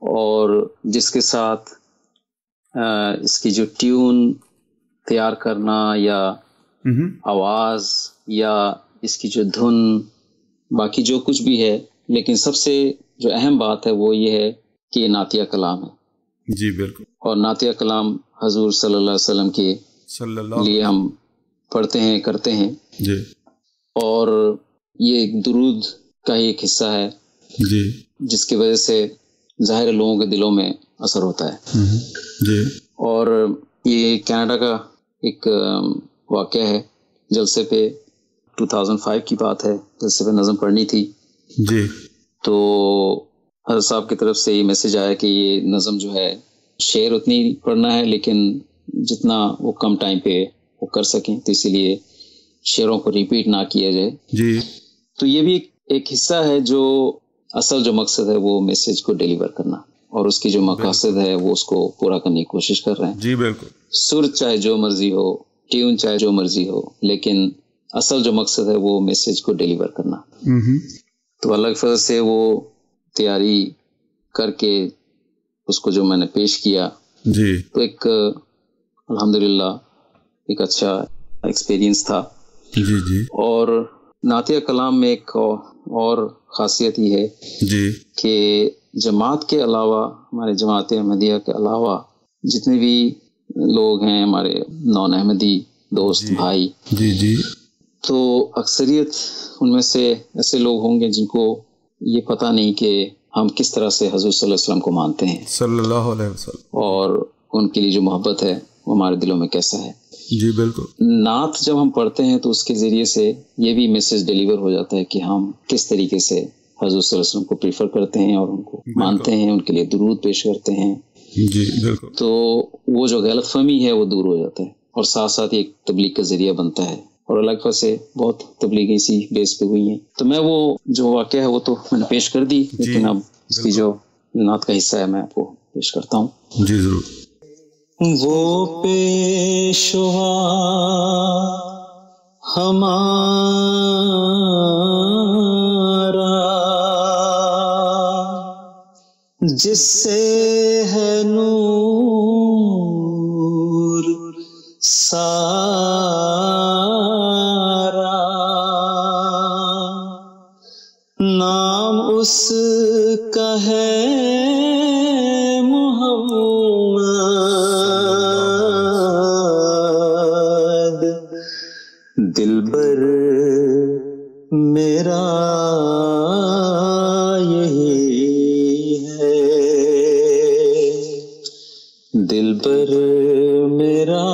اور جس کے ساتھ اس کی جو ٹیون تیار کرنا یا آواز یا اس کی جو دھن باقی جو کچھ بھی ہے، لیکن سب سے جو اہم بات ہے وہ یہ ہے کہ یہ نعتیہ کلام ہے. جی بالکل. اور نعتیہ کلام حضور صلی اللہ علیہ وسلم کے لیے ہم پڑھتے ہیں کرتے ہیں. جی. اور یہ ایک درود کا ہی ایک حصہ ہے. جی. جس کی وجہ سے ظاہر لوگوں کے دلوں میں اثر ہوتا ہے. جی. اور یہ کینیڈا کا ایک واقعہ ہے. جلسے پہ 2005 کی بات ہے، جلسے پہ نظم پڑھنی تھی. جی. تو حضرت صاحب کی طرف سے یہ میسج آیا کہ یہ نظم جو ہے شعر اتنی پڑھنا ہے لیکن جتنا وہ کم ٹائم پہ وہ کر سکیں، تو اسی لیے شعروں کو ریپیٹ نہ کیا جائے. جی. تو یہ بھی ایک حصہ ہے جو اصل جو مقصد ہے وہ میسج کو ڈیلیور کرنا، اور اس کی جو مقاصد ہے وہ اس کو پورا کرنے کی کوشش کر رہے ہیں. جی بالکل. سر چاہے جو مرضی ہو، ٹیون چاہے جو مرضی ہو، لیکن اصل جو مقصد ہے وہ میسج کو ڈیلیور کرنا. تو اللہ کی فضل سے وہ تیاری کر کے اس کو جو میں نے پیش کیا، جی، تو ایک الحمدللہ ایک اچھا ایکسپیرینس تھا. جی جی. اور نعتیہ کلام میں ایک اور خاصیت یہ ہے جی کہ جماعت کے علاوہ، ہمارے جماعت احمدیہ کے علاوہ جتنے بھی لوگ ہیں ہمارے نان احمدی دوست جی بھائی، جی جی، تو اکثریت ان میں سے ایسے لوگ ہوں گے جن کو یہ پتہ نہیں کہ ہم کس طرح سے حضور صلی اللہ علیہ وسلم کو مانتے ہیں صلی اللہ علیہ وسلم، اور ان کے لیے جو محبت ہے وہ ہمارے دلوں میں کیسا ہے. جی بالکل. نعت جب ہم پڑھتے ہیں تو اس کے ذریعے سے یہ بھی میسج ڈیلیور ہو جاتا ہے کہ ہم کس طریقے سے حضور صلی اللہ علیہ وسلم کو پریفر کرتے ہیں اور ان کو مانتے ہیں، ان کے لیے درود پیش کرتے ہیں. جی بالکل. تو وہ جو غلط فہمی ہے وہ دور ہو جاتا ہے، اور ساتھ ساتھ ایک تبلیغ کا ذریعہ بنتا ہے. اور اللہ کی وجہ سے بہت تبلیغیں اسی بیس پہ ہوئی ہیں. تو میں وہ جو واقعہ ہے وہ تو میں نے پیش کر دی، لیکن اب اس کی جو نعت کا حصہ ہے میں آپ کو پیش کرتا ہوں. جی ضرور. وہ پیشوا ہمارا جس سے ہے نور سارا، نام اس کا ہے دلبر میرا یہی ہے، دلبر میرا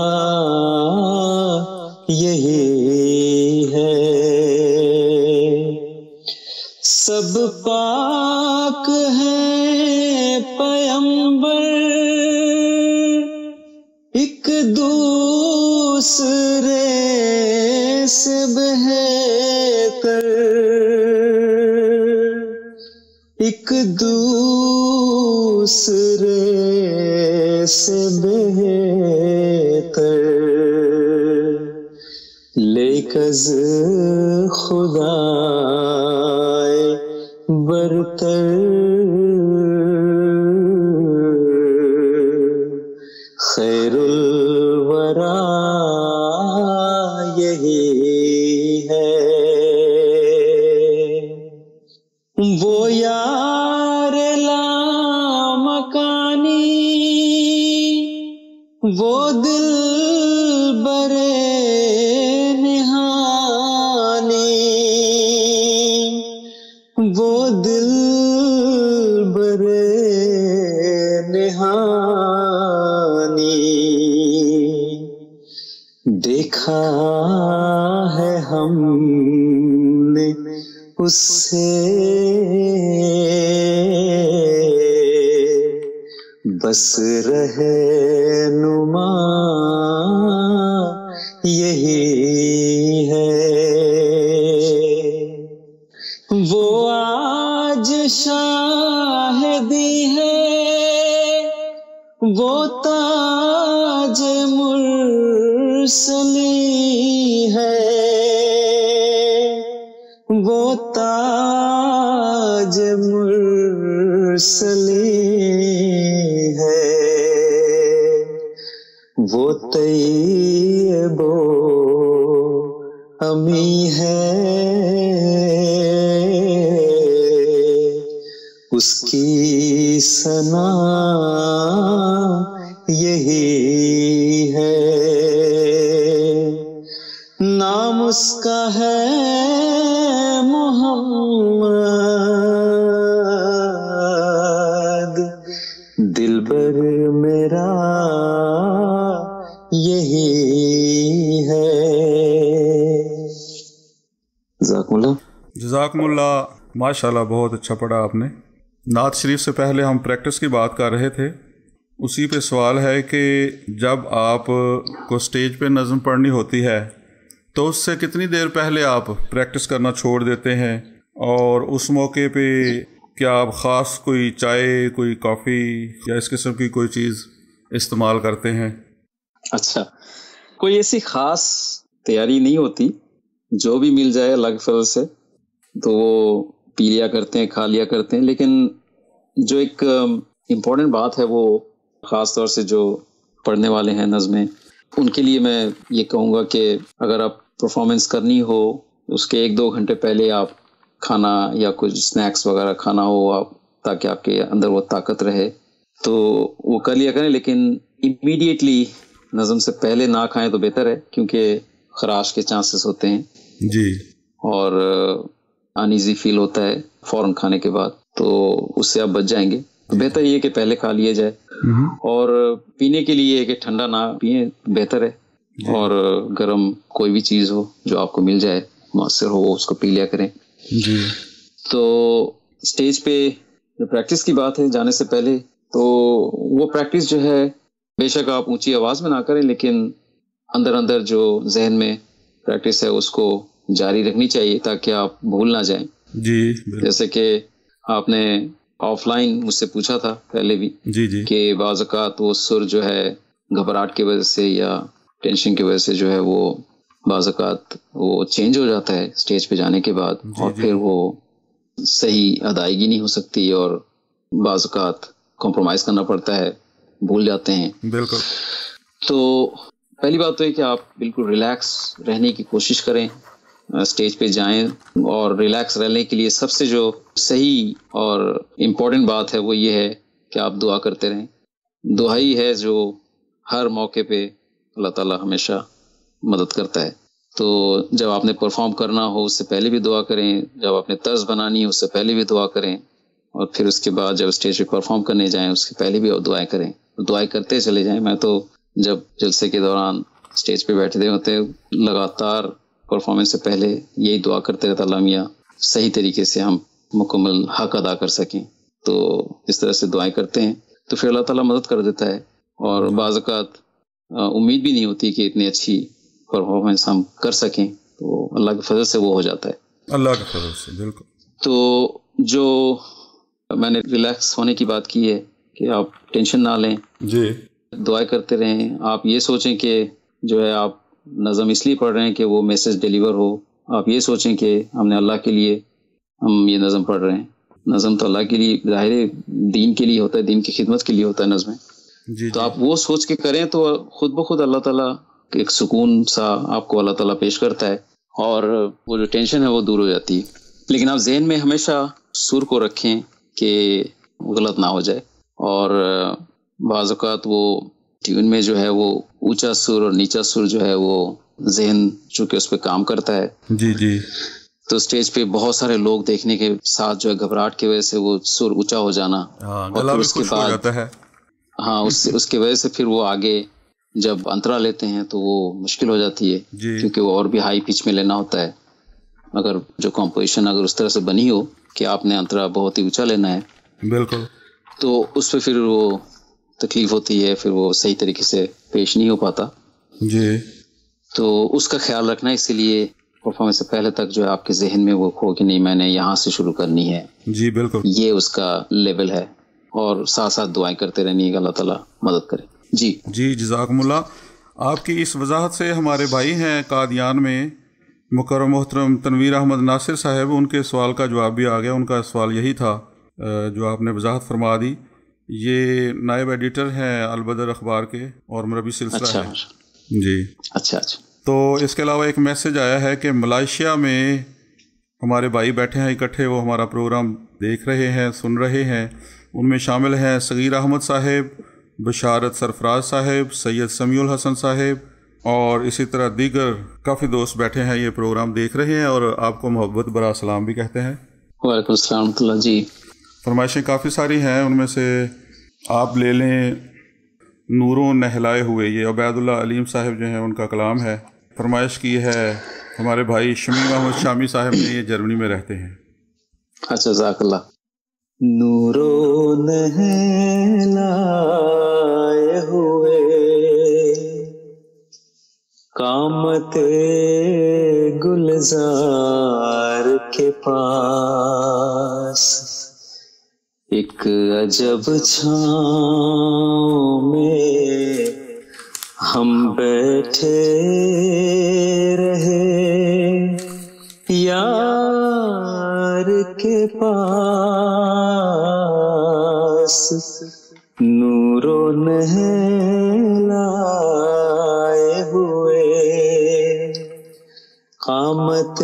یہی ہے. سب پاک ہے پیمبر ایک دوسرے ایک دوسرے سے بہتر، لیک از خدا برتر، خیر الورا یہی ہے، وہ یار لامکانی، وہ دل برے نہانی، وہ دل برے نہانی، دیکھا ہے ہم نے اس سے بس رہنما یہی ہے، وہ آج شاہدی ہے، وہ تاج مرسلی ہے، وہ تاج مرسلی ہے، وہ طیب و امی ہے، اس کی ثنا یہی ہے، نام اس کا ہے محمد، دلبر میرا یہی ہے۔ جزاکم اللہ۔ جزاکم اللہ، ماشاء اللہ بہت اچھا پڑھا آپ نے۔ نعت شریف سے پہلے ہم پریکٹس کی بات کر رہے تھے، اسی پہ سوال ہے کہ جب آپ کو اسٹیج پہ نظم پڑھنی ہوتی ہے تو اس سے کتنی دیر پہلے آپ پریکٹس کرنا چھوڑ دیتے ہیں، اور اس موقع پہ کیا آپ خاص کوئی چائے، کوئی کافی یا اس قسم کی کوئی چیز استعمال کرتے ہیں؟ اچھا، کوئی ایسی خاص تیاری نہیں ہوتی، جو بھی مل جائے اللہ کے فضل سے تو وہ پی لیا کرتے ہیں، کھا لیا کرتے ہیں، لیکن جو ایک امپورٹنٹ بات ہے وہ خاص طور سے جو پڑھنے والے ہیں نظمیں، ان کے لیے میں یہ کہوں گا کہ اگر آپ پرفارمنس کرنی ہو اس کے 1-2 گھنٹے پہلے آپ کھانا یا کچھ اسنیکس وغیرہ کھانا ہو آپ، تاکہ آپ کے اندر وہ طاقت رہے تو وہ کر لیا کریں، لیکن امیڈیٹلی نظم سے پہلے نہ کھائیں تو بہتر ہے، کیونکہ خراش کے چانسز ہوتے ہیں جی، اور انیزی فیل ہوتا ہے فوراً کھانے کے بعد، تو اس سے آپ بچ جائیں گے۔ تو بہتر یہ کہ پہلے کھا لیا جائے، اور پینے کے لیے کہ ٹھنڈا نہ پئیں، بہتر ہے، اور گرم کوئی بھی چیز ہو جو آپ کو مل جائے، مؤثر ہو، اس کو پی لیا کریں۔ جی، تو اسٹیج پہ جو پریکٹس کی بات ہے جانے سے پہلے، تو وہ پریکٹس جو ہے بے شک آپ اونچی آواز میں نہ کریں، لیکن اندر اندر جو ذہن میں پریکٹس ہے اس کو جاری رکھنی چاہیے تاکہ آپ بھول نہ جائیں۔ جی، جیسے کہ آپ نے آف لائن مجھ سے پوچھا تھا پہلے بھی، جی، جی، کہ بعض اوقات وہ سر جو ہے گھبراہٹ کی وجہ سے یا ٹینشن کی وجہ سے جو ہے وہ بعض اوقات وہ چینج ہو جاتا ہے اسٹیج پہ جانے کے بعد، اور پھر وہ صحیح ادائیگی نہیں ہو سکتی، اور بعض اوقات کمپرومائز کرنا پڑتا ہے، بھول جاتے ہیں۔ بالکل۔ تو پہلی بات تو ہے کہ آپ بالکل ریلیکس رہنے کی کوشش کریں، اسٹیج پہ جائیں، اور ریلیکس رہنے کے لیے سب سے جو صحیح اور امپورٹنٹ بات ہے وہ یہ ہے کہ آپ دعا کرتے رہیں۔ دعا ہی ہے جو ہر موقع پہ اللہ تعالیٰ ہمیشہ مدد کرتا ہے۔ تو جب آپ نے پرفارم کرنا ہو اس سے پہلے بھی دعا کریں، جب آپ نے طرز بنانی ہو اس سے پہلے بھی دعا کریں، اور پھر اس کے بعد جب اسٹیج پہ پرفارم کرنے جائیں اس کے پہلے بھی دعائیں کریں، دعائیں کرتے چلے جائیں۔ میں تو جب جلسے کے دوران اسٹیج پہ بیٹھے ہوتے لگاتار پرفارمنس سے پہلے یہی دعا کرتے رہتا، اللہ میاں صحیح طریقے سے ہم مکمل حق ادا کر سکیں۔ تو اس طرح سے دعائیں کرتے ہیں تو پھر اللہ تعالیٰ مدد کر دیتا ہے، اور بعض اوقات امید بھی نہیں ہوتی کہ اتنی اچھی پرفارمنس ہم کر سکیں، تو اللہ کے فضل سے وہ ہو جاتا ہے۔ اللہ کے فضل سے، بالکل۔ تو جو میں نے ریلیکس ہونے کی بات کی ہے کہ آپ ٹینشن نہ لیں جی دعائیں کرتے رہیں. آپ یہ سوچیں کہ جو ہے آپ نظم اس لیے پڑھ رہے ہیں کہ وہ میسج ڈیلیور ہو. آپ یہ سوچیں کہ ہم نے اللہ کے لیے ہم یہ نظم پڑھ رہے ہیں. نظم تو اللہ کے لیے ظاہر دین کے لیے ہوتا ہے, دین کی خدمت کے لیے ہوتا ہے نظمیں. جی تو آپ وہ سوچ کے کریں تو خود بخود اللہ تعالیٰ ایک سکون سا آپ کو اللہ تعالیٰ پیش کرتا ہے اور وہ جو ٹینشن ہے وہ دور ہو جاتی ہے. لیکن آپ ذہن میں ہمیشہ سر کو رکھیں کہ غلط نہ ہو جائے. اور بعض اوقات وہ ٹیون میں جو ہے وہ اونچا سر اور نیچا سر جو ہے وہ ذہن چونکہ اس پہ کام کرتا ہے. جی جی تو اسٹیج پہ بہت سارے لوگ دیکھنے کے ساتھ جو ہے گھبراہٹ کی وجہ سے وہ سر اونچا ہو جانا, اور گلا پھر بھی اس کے خشک ہو بعد جاتا ہے. ہاں اس کی وجہ سے پھر وہ آگے جب انترا لیتے ہیں تو وہ مشکل ہو جاتی ہے جی کیونکہ وہ اور بھی ہائی پچ میں لینا ہوتا ہے. اگر جو کمپوزیشن اگر اس طرح سے بنی ہو کہ آپ نے انترا بہت ہی اونچا لینا ہے بالکل, تو اس پہ پھر وہ تکلیف ہوتی ہے, پھر وہ صحیح طریقے سے پیش نہیں ہو پاتا. جی تو اس کا خیال رکھنا, اسی لیے پرفارمنس سے پہلے تک جو ہے آپ کے ذہن میں وہ ہو کہ نہیں میں نے یہاں سے شروع کرنی ہے. جی بالکل, یہ اس کا لیول ہے. اور ساتھ ساتھ دعائیں کرتے رہنی کہ اللہ تعالیٰ مدد کرے. جی جی جزاکم اللہ. آپ کی اس وضاحت سے ہمارے بھائی ہیں قادیان میں مکرم محترم تنویر احمد ناصر صاحب, ان کے سوال کا جواب بھی آ گیا. ان کا سوال یہی تھا جو آپ نے وضاحت فرما دی. یہ نائب ایڈیٹر ہیں البدر اخبار کے اور مربی سلسلہ اچھا ہے. جی اچھا. تو اس کے علاوہ ایک میسج آیا ہے کہ ملائیشیا میں ہمارے بھائی بیٹھے ہیں اکٹھے, وہ ہمارا پروگرام دیکھ رہے ہیں, سن رہے ہیں. ان میں شامل ہیں صغیر احمد صاحب, بشارت سرفراز صاحب, سید سمیع الحسن صاحب اور اسی طرح دیگر کافی دوست بیٹھے ہیں, یہ پروگرام دیکھ رہے ہیں اور آپ کو محبت برا سلام بھی کہتے ہیں. وعلیکم السلام ورحمۃ اللہ. جی فرمائشیں کافی ساری ہیں, ان میں سے آپ لے لیں نوروں نہلائے ہوئے, یہ عبید اللہ علیم صاحب جو ہیں ان کا کلام ہے. فرمائش کی ہے ہمارے بھائی شمیم احمد شامی صاحب نے, یہ جرمنی میں رہتے ہیں. اچھا جزاک اللہ. نوروں نہلائے ہوئے قامت گلزار کے پاس ایک عجب چھاؤں میں ہم بیٹھے رہے یار کے پاس نور و نہلائے ہوئے قامت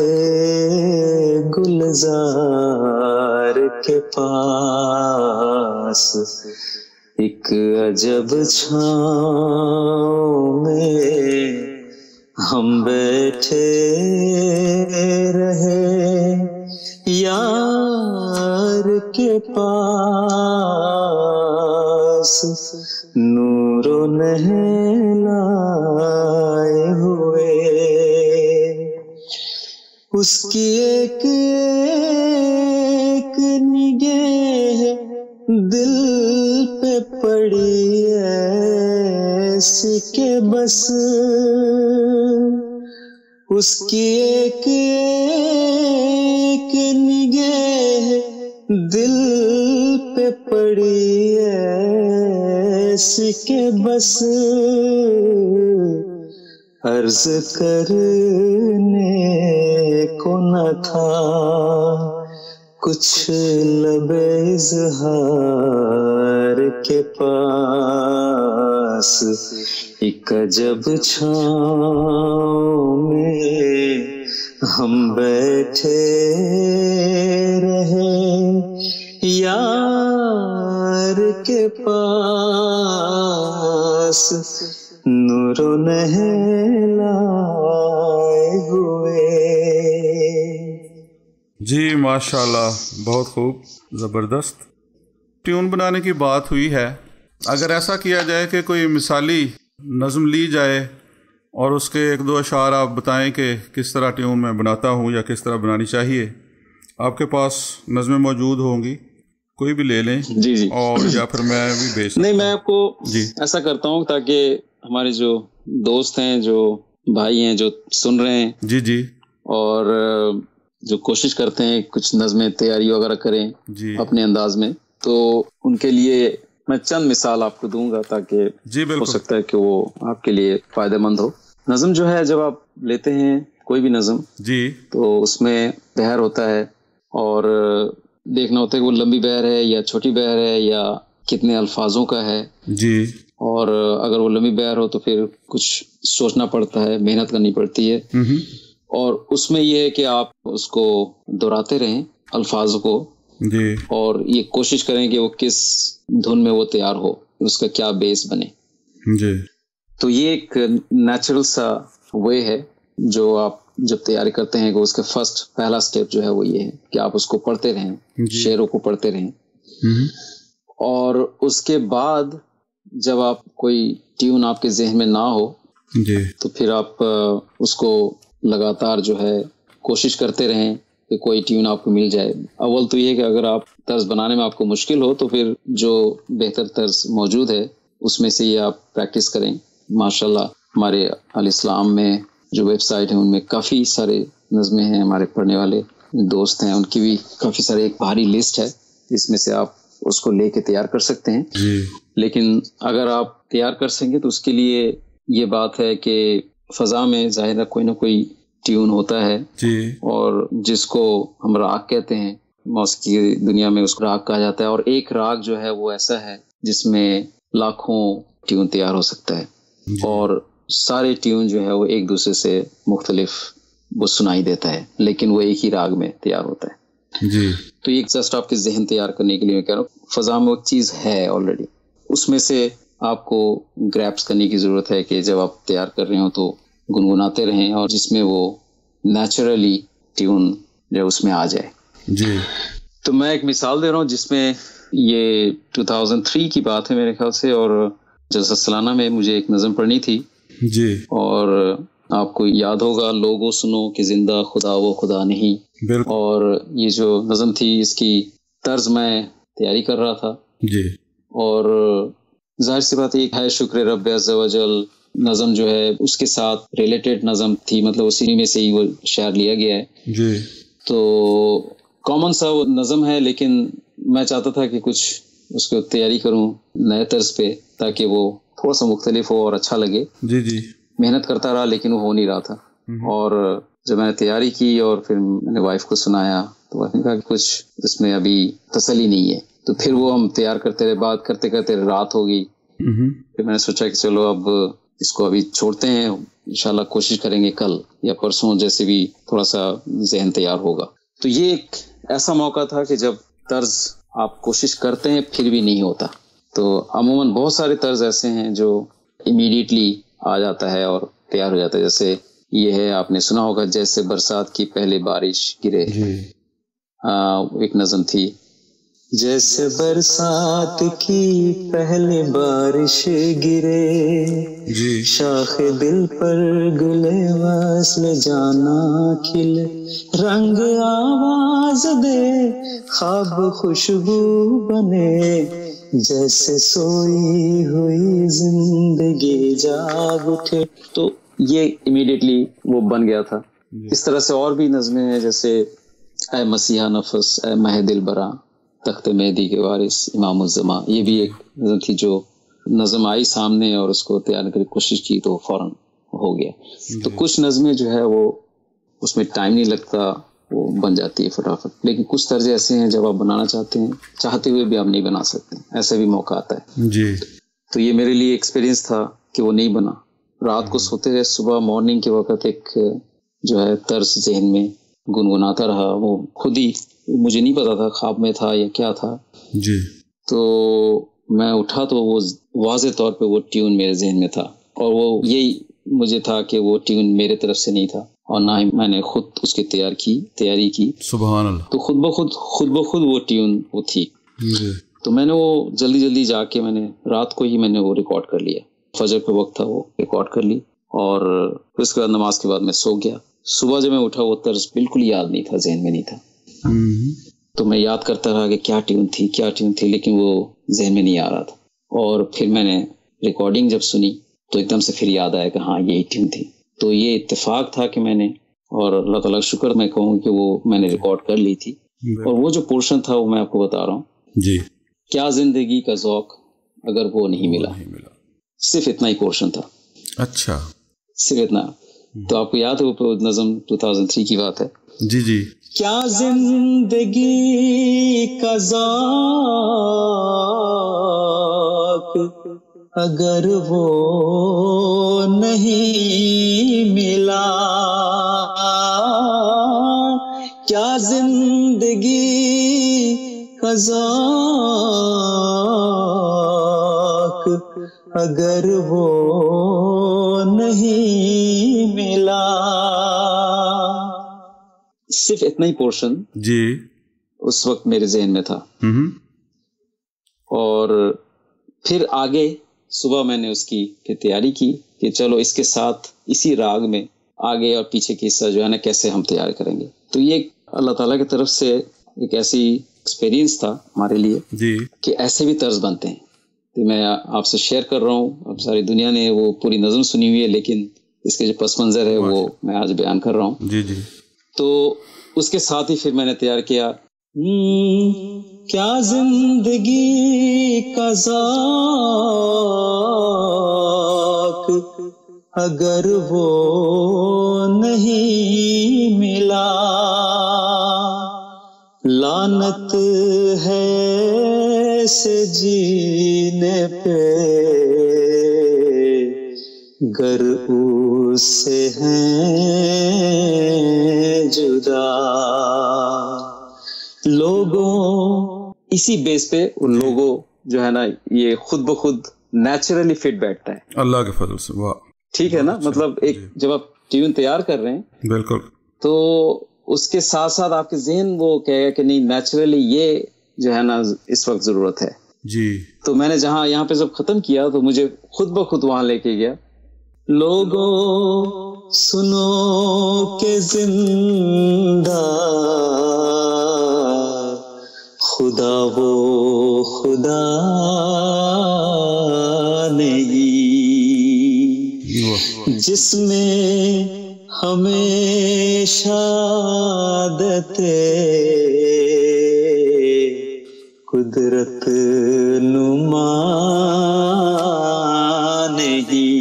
گلزار کے پاس ایک عجب چھاؤں میں ہم بیٹھے رہے یار کے پاس نور و نہلائے ہوئے اس کی ایک ایک نگاہ دل پہ پڑی ایسی کہ بس اس کی ایک ایک نگاہ دل پہ پڑی ایسی کہ بس عرض کرنے کو نہ تھا کچھ لب اظہار کے پاس ایک عجب چھاؤں میں ہم بیٹھے رہے یار کے پاس نور و نہلائے ہوئے. جی ماشاءاللہ, بہت خوب, زبردست. ٹیون بنانے کی بات ہوئی ہے, اگر ایسا کیا جائے کہ کوئی مثالی نظم لی جائے اور اس کے ایک دو اشعار آپ بتائیں کہ کس طرح ٹیون میں بناتا ہوں یا کس طرح بنانی چاہیے, آپ کے پاس نظمیں موجود ہوں گی, کوئی بھی لے لیں. جی جی, اور یا پھر میں بھی بھیج سکتا ہوں. نہیں, میں آپ کو جی ایسا کرتا ہوں تاکہ ہمارے جو دوست ہیں, جو بھائی ہیں جو سن رہے ہیں, جی جی اور جو کوشش کرتے ہیں کچھ نظمیں تیاری وغیرہ کریں جی اپنے انداز میں، تو ان کے لیے میں چند مثال آپ کو دوں گا تاکہ جی ہو بالکل سکتا ہے کہ وہ آپ کے لیے فائدہ مند ہو. نظم جو ہے جب آپ لیتے ہیں کوئی بھی نظم جی تو اس میں بہر ہوتا ہے اور دیکھنا ہوتا ہے کہ وہ لمبی بہر ہے یا چھوٹی بہر ہے یا کتنے الفاظوں کا ہے. جی اور اگر وہ لمبی بہر ہو تو پھر کچھ سوچنا پڑتا ہے، محنت کرنی پڑتی ہے. اور اس میں یہ ہے کہ آپ اس کو دہراتے رہیں الفاظ کو، جی اور یہ کوشش کریں کہ وہ کس دھن میں وہ تیار ہو، اس کا کیا بیس بنے. جی تو یہ ایک نیچرل سا وے ہے جو آپ جب تیاری کرتے ہیں کہ اس کے پہلا سٹیپ جو ہے وہ یہ ہے کہ آپ اس کو پڑھتے رہیں، جی شعروں کو پڑھتے رہیں. اور اس کے بعد جب آپ کوئی ٹیون آپ کے ذہن میں نہ ہو جی تو پھر آپ اس کو لگاتار جو ہے کوشش کرتے رہیں کہ کوئی ٹیون آپ کو مل جائے. اول تو یہ کہ اگر آپ طرز بنانے میں آپ کو مشکل ہو تو پھر جو بہتر طرز موجود ہے اس میں سے یہ آپ پریکٹس کریں. ماشاءاللہ ہمارے الاسلام میں جو ویب سائٹ ہیں ان میں کافی سارے نظمیں ہیں، ہمارے پڑھنے والے دوست ہیں ان کی بھی کافی سارے ایک بھاری لسٹ ہے جس میں سے آپ اس کو لے کے تیار کر سکتے ہیں. جی لیکن اگر آپ تیار کر سکیں تو اس کے لیے یہ بات ہے کہ فضا میں ظاہر کوئی نہ کوئی ٹیون ہوتا ہے، جی اور جس کو ہم راگ کہتے ہیں، موسیقی کی دنیا میں اس کو راگ کہا جاتا ہے. اور ایک راگ جو ہے وہ ایسا ہے جس میں لاکھوں ٹیون تیار ہو سکتا ہے، اور سارے ٹیون جو ہے وہ ایک دوسرے سے مختلف وہ سنائی دیتا ہے لیکن وہ ایک ہی راگ میں تیار ہوتا ہے. جی تو یہ جسٹ آپ کے ذہن تیار کرنے کے لیے میں کہہ رہا ہوں، فضا میں ایک چیز ہے آلریڈی، اس میں سے آپ کو گریپس کرنے کی ضرورت ہے کہ جب آپ تیار کر رہے ہوں تو گنگناتے رہیں اور جس میں وہ نیچرلی ٹیون جو اس میں آ جائے. جی تو میں ایک مثال دے رہا ہوں جس میں یہ 2003 کی بات ہے میرے خیال سے، اور جلسہ سالانہ میں مجھے ایک نظم پڑھنی تھی. جی اور آپ کو یاد ہوگا لوگوں سنو کہ زندہ خدا وہ خدا نہیں. بالکل اور یہ جو نظم تھی اس کی طرز میں تیاری کر رہا تھا، جی اور ظاہر سی بات ایک ہے شکر رب عز و جل نظم جو ہے اس کے ساتھ ریلیٹڈ نظم تھی، مطلب اسی میں سے ہی وہ شعر لیا گیا ہے. جی تو کامن سا وہ نظم ہے، لیکن میں چاہتا تھا کہ کچھ اس کو تیاری کروں نئے طرز پہ تاکہ وہ تھوڑا سا مختلف ہو اور اچھا لگے. جی جی محنت کرتا رہا لیکن وہ ہو نہیں رہا تھا. اور جب میں نے تیاری کی اور پھر میں نے وائف کو سنایا تو وائف نے کہا کہ کچھ اس میں ابھی تسلی نہیں ہے. تو پھر وہ ہم تیار کرتے رہے، بات کرتے کرتے رات ہو گئی. پھر میں نے سوچا کہ چلو اب اس کو ابھی چھوڑتے ہیں، انشاءاللہ کوشش کریں گے کل یا پرسوں جیسے بھی تھوڑا سا ذہن تیار ہوگا. تو یہ ایک ایسا موقع تھا کہ جب طرز آپ کوشش کرتے ہیں پھر بھی نہیں ہوتا. تو عموماً بہت سارے طرز ایسے ہیں جو امیڈیٹلی آ جاتا ہے اور تیار ہو جاتا ہے. جیسے یہ ہے آپ نے سنا ہوگا جیسے برسات کی پہلے بارش گرے، ایک نظم تھی. جیسے برسات کی پہلے بارش گرے، جی شاخ دل پر گلے وصل جانا کھلے، رنگ آواز دے خواب خوشبو بنے، جیسے سوئی ہوئی زندگی جاگ اٹھے. تو یہ امیڈیٹلی وہ بن گیا تھا. اس طرح سے اور بھی نظمیں ہیں جیسے اے مسیحا نفس اے مہ دل برا تخت مہدی کے وارث امام الزما. یہ بھی ایک نظم تھی جو نظم آئی سامنے اور اس کو تیار کرنے کی کوشش کی تو فوراً ہو گیا. تو کچھ نظمیں جو ہے وہ اس میں ٹائم نہیں لگتا، وہ بن جاتی ہے فٹافٹ. لیکن کچھ طرز ایسے ہیں جب آپ بنانا چاہتے ہیں چاہتے ہوئے بھی آپ نہیں بنا سکتے، ایسا بھی موقع آتا ہے. جی تو یہ میرے لیے ایکسپیرینس تھا کہ وہ نہیں بنا. رات کو سوتے رہے، صبح مارننگ کے وقت ایک جو ہے طرز ذہن میں گنگناتا رہا. وہ خود ہی مجھے نہیں پتا تھا خواب میں تھا یا کیا تھا. جی تو میں اٹھا تو وہ واضح طور پہ وہ ٹیون میرے ذہن میں تھا، اور وہ یہی مجھے تھا کہ وہ ٹیون میرے طرف سے نہیں تھا اور نہ ہی میں نے خود اس کی تیاری کی. سبحان اللہ. تو خود بخود وہ ٹیون وہ تھی. جی تو میں نے وہ جلدی جا کے میں نے رات کو ہی میں نے وہ ریکارڈ کر لیا. فجر پہ وقت تھا، وہ ریکارڈ کر لی، اور پھر اس کے بعد نماز کے بعد میں سو گیا. صبح جب میں اٹھا وہ طرز بالکل یاد نہیں تھا، ذہن میں نہیں تھا. تو میں یاد کرتا رہا کہ کیا ٹیون تھی لیکن وہ ذہن میں نہیں آ رہا تھا. اور پھر میں نے ریکارڈنگ جب سنی تو ایک دم سے پھر یاد آیا کہ ہاں یہی ٹیون تھی. تو یہ اتفاق تھا کہ میں نے اور اللہ تعالیٰ کا شکر میں کہوں کہ وہ میں نے ریکارڈ کر لی تھی. اور وہ جو پورشن تھا وہ میں آپ کو بتا رہا ہوں. جی. کیا زندگی کا ذوق اگر وہ نہیں ملا. صرف اتنا ہی پورشن تھا. اچھا. صرف اتنا. تو آپ کو یاد ہے وہ نظم 2003 کی بات ہے. جی جی. کیا زندگی کا ذوق اگر وہ نہیں ملا. کیا زندگی کا ذوق اگر وہ نہیں ملا. صرف اتنا ہی پورشن جی اس وقت میرے ذہن میں تھا. اور پھر آگے صبح میں نے اس کی پھر تیاری کی کہ چلو اس کے ساتھ اسی راگ میں آگے اور پیچھے کی حصہ جو ہے نا کیسے ہم تیار کریں گے. تو یہ اللہ تعالیٰ کی طرف سے ایک ایسی ایکسپیرینس تھا ہمارے لیے جی کہ ایسے بھی طرز بنتے ہیں. تو میں آپ سے شیئر کر رہا ہوں. اب ساری دنیا نے وہ پوری نظم سنی ہوئی ہے لیکن اس کے جو پس منظر ہے وہ میں آج بیان کر رہا ہوں. جی جی. تو اس کے ساتھ ہی پھر میں نے تیار کیا کیا زندگی کا ذوق اگر وہ نہیں ملا. لعنت ہے سے جینے پہ گر اس سے ہیں جدا. لوگوں اسی بیس پہ ان لوگوں جو ہے نا یہ خود بخود نیچرلی فٹ بیٹھتا ہے اللہ کے فضل سے. واہ. ٹھیک ہے نا. مطلب ایک جب آپ ٹیون تیار کر رہے ہیں بالکل تو اس کے ساتھ ساتھ آپ کے ذہن وہ کہے گا کہ نہیں نیچرلی یہ جو ہے نا اس وقت ضرورت ہے. جی. تو میں نے جہاں یہاں پہ جب ختم کیا تو مجھے خود بخود وہاں لے کے گیا. لوگوں سنو کہ زندہ خدا وہ خدا نہیں جس میں ہمیشہ عادتیں قدرت نما نہیں.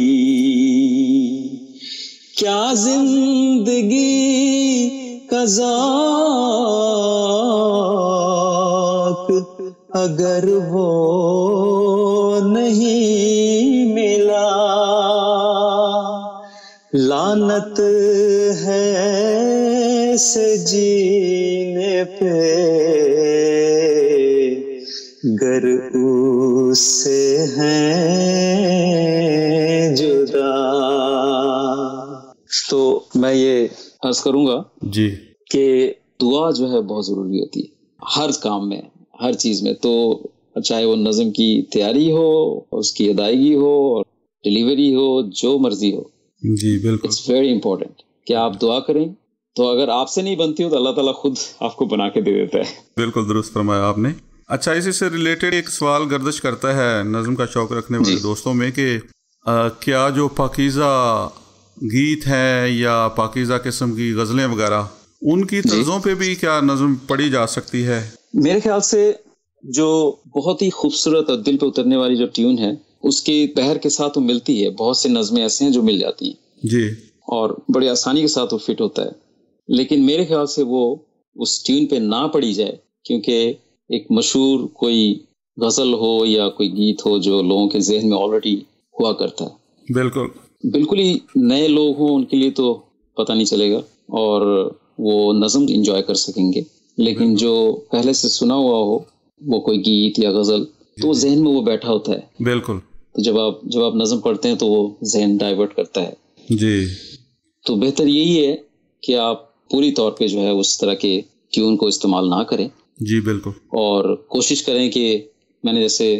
کیا زندگی کا ذوق اگر وہ نہیں ملا. لعنت ہے سے جینے پہ گر اس سے ہیں جدا. تو میں یہ عرض کروں گا جی کہ دعا جو ہے بہت ضروری ہوتی ہے ہر کام میں ہر چیز میں. تو چاہے وہ نظم کی تیاری ہو اس کی ادائیگی ہو اور ڈیلیوری ہو جو مرضی ہو. جی بالکل. اٹس ویری امپورٹینٹ کہ آپ دعا کریں. تو اگر آپ سے نہیں بنتی ہو تو اللہ تعالیٰ خود آپ کو بنا کے دے دیتا ہے. بالکل درست فرمایا آپ نے. اچھا اسی سے ریلیٹڈ ایک سوال گردش کرتا ہے نظم کا شوق رکھنے والے دوستوں میں کہ کیا جو پاکیزہ گیت ہیں یا پاکیزہ قسم کی غزلیں وغیرہ ان کی طرزوں پہ بھی کیا نظم پڑھی جا سکتی ہے؟ میرے خیال سے جو بہت ہی خوبصورت اور دل پہ اترنے والی جو ٹیون ہے اس کی بہر کے ساتھ وہ ملتی ہے. بہت سے نظمیں ایسے ہیں جو مل جاتی ہیں جی اور بڑی آسانی کے ساتھ وہ فٹ ہوتا ہے. لیکن میرے خیال سے وہ اس ٹیون پہ نہ پڑھی جائے کیونکہ ایک مشہور کوئی غزل ہو یا کوئی گیت ہو جو لوگوں کے ذہن میں آلریڈی ہوا کرتا ہے. بالکل بالکل ہی نئے لوگ ہوں ان کے لیے تو پتہ نہیں چلے گا اور وہ نظم انجوائے کر سکیں گے. لیکن جو پہلے سے سنا ہوا ہو وہ کوئی گیت یا غزل تو وہ ذہن میں وہ بیٹھا ہوتا ہے. بالکل. تو جب آپ نظم پڑھتے ہیں تو وہ ذہن ڈائیورٹ کرتا ہے. جی. تو بہتر یہی ہے کہ آپ پوری طور پہ جو ہے اس طرح کے ٹیون کو استعمال نہ کریں. جی بالکل. اور کوشش کریں کہ میں نے جیسے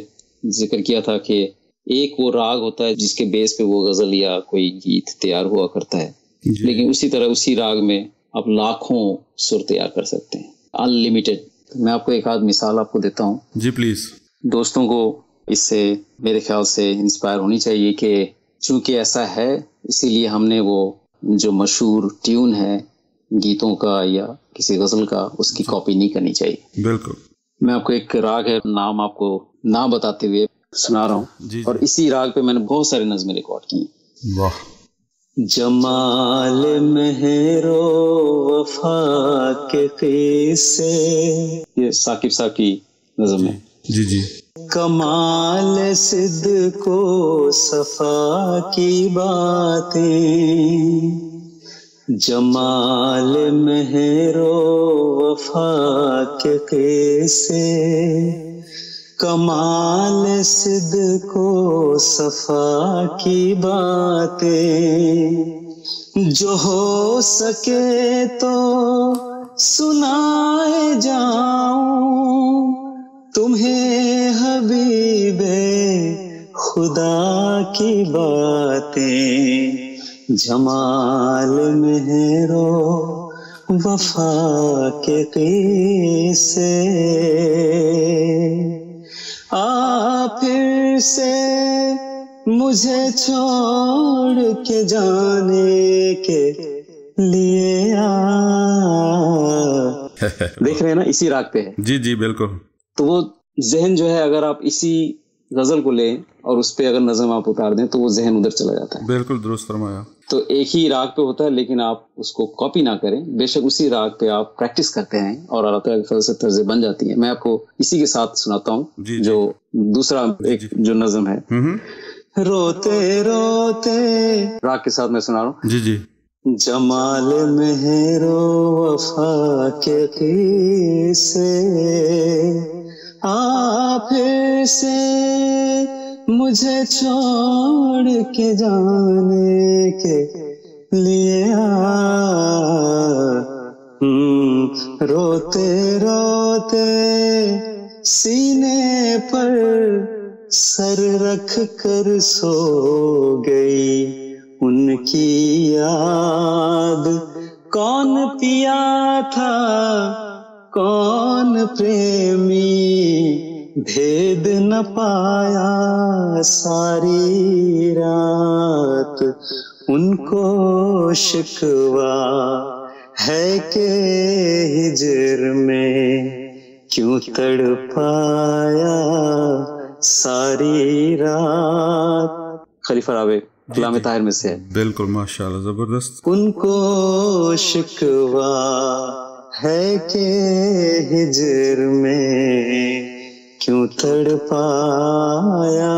ذکر کیا تھا کہ ایک وہ راگ ہوتا ہے جس کے بیس پہ وہ غزل یا کوئی گیت تیار ہوا کرتا ہے. لیکن اسی طرح اسی راگ میں آپ لاکھوں سر تیار کر سکتے ہیں ان لمیٹیڈ. میں آپ کو ایک آدھ مثال آپ کو دیتا ہوں. جی پلیز. دوستوں کو اس سے میرے خیال سے انسپائر ہونی چاہیے کہ چونکہ ایسا ہے اسی لیے ہم نے وہ جو مشہور ٹیون ہے گیتوں کا یا کسی غزل کا اس کی کاپی نہیں کرنی چاہیے. بالکل. میں آپ کو ایک راگ ہے, نام آپ کو نہ بتاتے ہوئے سنا رہا ہوں, اور اسی راگ پہ میں نے بہت سارے نظمیں ریکارڈ کی. واہ. جمال مہر و وفا کے قصے, یہ ثاقب صاحب کی نظم ہے. جی جی. کمال صدق و صفا کی باتیں, جمال مہر و وفا کے قصے, کمال صدق و صفا کی باتیں, جو ہو سکے تو سنائے جاؤں تمہیں حبیب خدا کی باتیں, جمال مہر و وفا کے قصے. پھر سے مجھے چھوڑ کے جانے کے لیے دیکھ رہے ہیں نا, اسی راگ پہ ہے. جی جی بالکل. تو وہ ذہن جو ہے, اگر آپ اسی غزل کو لیں اور اس پہ اگر نظم آپ اتار دیں تو وہ ذہن ادھر چلا جاتا ہے. بالکل درست فرمایا. تو ایک ہی راگ پہ ہوتا ہے, لیکن آپ اس کو کاپی نہ کریں. بے شک اسی راگ پہ آپ پریکٹس کرتے ہیں اور اللہ تعالیٰ کے فضل سے طرزیں بن جاتی ہیں. میں آپ کو اسی کے ساتھ سناتا ہوں جو دوسرا ایک جو نظم ہے, روتے روتے, راگ کے ساتھ میں سنا رہا ہوں. جی جی. جمال مہر و وفا کے قصے, پھر سے مجھے چھوڑ کے جانے کے لیے روتے روتے سینے پر سر رکھ کر سو گئی ان کی یاد, کون پیا تھا کون پریمی بھید نہ پایا ساری رات, ان کو شکوا ہے کہ ہجر میں کیوں تڑ پایا ساری رات. خلیفہ راوے کلام طاہر میں سے ہے. بالکل ماشاءاللہ, زبردست. ان کو شکوا ہے کہ ہجر میں کیوں تڑ پایا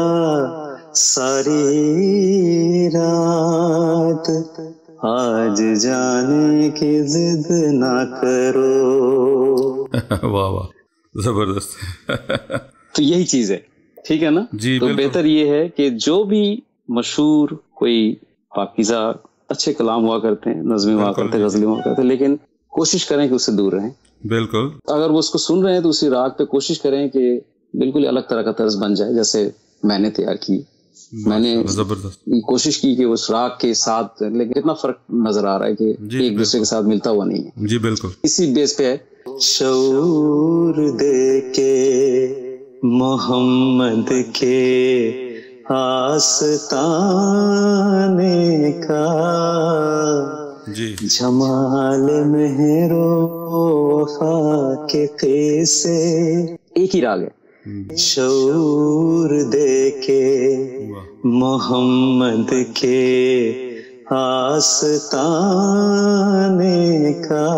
ساری رات, آج جانے کی ضد نہ کرو. واہ واہ, زبردست. تو یہی چیز ہے, ٹھیک ہے نا. جی تو بہتر یہ ہے کہ جو بھی مشہور کوئی پاکیزہ اچھے کلام ہوا کرتے ہیں, نظمیں ہوا کرتے ہیں, غزلیں ہوا کرتے ہیں, لیکن کوشش کریں کہ اس سے دور رہیں. بالکل. اگر وہ اس کو سن رہے ہیں تو اسی راگ پہ کوشش کریں کہ بالکل الگ طرح کا طرز بن جائے, جیسے میں نے تیار کی. میں نے کوشش کی کہ اس راگ کے ساتھ, لیکن اتنا فرق نظر آ رہا ہے کہ ایک دوسرے کے ساتھ ملتا ہوا نہیں ہے. جی بالکل. اسی بیس پہ ہے شعور دے کے محمد کے آستانے کا, جمال مہر و وفا کے قصے. ایک ہی راگ ہے. شعور دے کے محمد کے آستانے کا,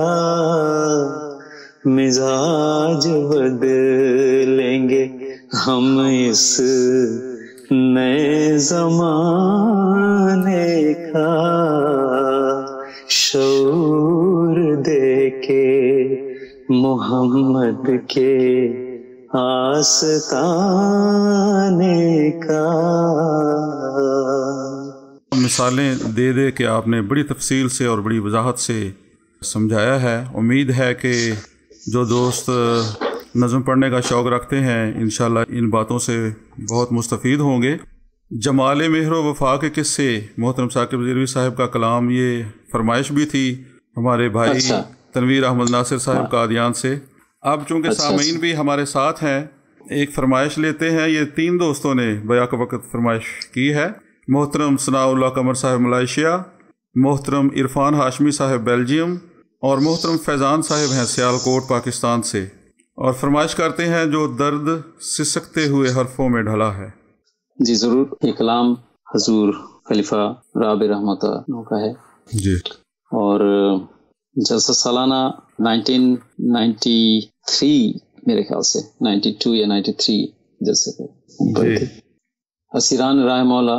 مزاج بدلیں گے ہم اس نئے زمانے کا. شعور دے کے محمد کے آستانے کا. مثالیں دے دے کہ آپ نے بڑی تفصیل سے اور بڑی وضاحت سے سمجھایا ہے. امید ہے کہ جو دوست نظم پڑھنے کا شوق رکھتے ہیں انشاءاللہ ان باتوں سے بہت مستفید ہوں گے. جمال مہر و وفا کے قصے, محترم ثاقب ضیروی صاحب کا کلام, یہ فرمائش بھی تھی ہمارے بھائی تنویر احمد ناصر صاحب قادیان سے. اب چونکہ سامعین بھی ہمارے ساتھ ہیں, ایک فرمائش لیتے ہیں. یہ 3 دوستوں نے بیاک وقت فرمائش کی ہے. محترم ثناء اللہ قمر صاحب ملائیشیا, محترم عرفان ہاشمی صاحب بیلجیم, اور محترم فیضان صاحب ہیں سیالکوٹ پاکستان سے، اور فرمائش کرتے ہیں جو درد سسکتے ہوئے حرفوں میں ڈھلا ہے۔ جی ضرور، یہ کلام حضور خلیفہ رابع رحمۃ اللہ کا ہے جی، اور جلسہ سالانہ 1993 میرے خیال سے 92 یا 93 جلسے پہ جی۔ اسیران راہ مولا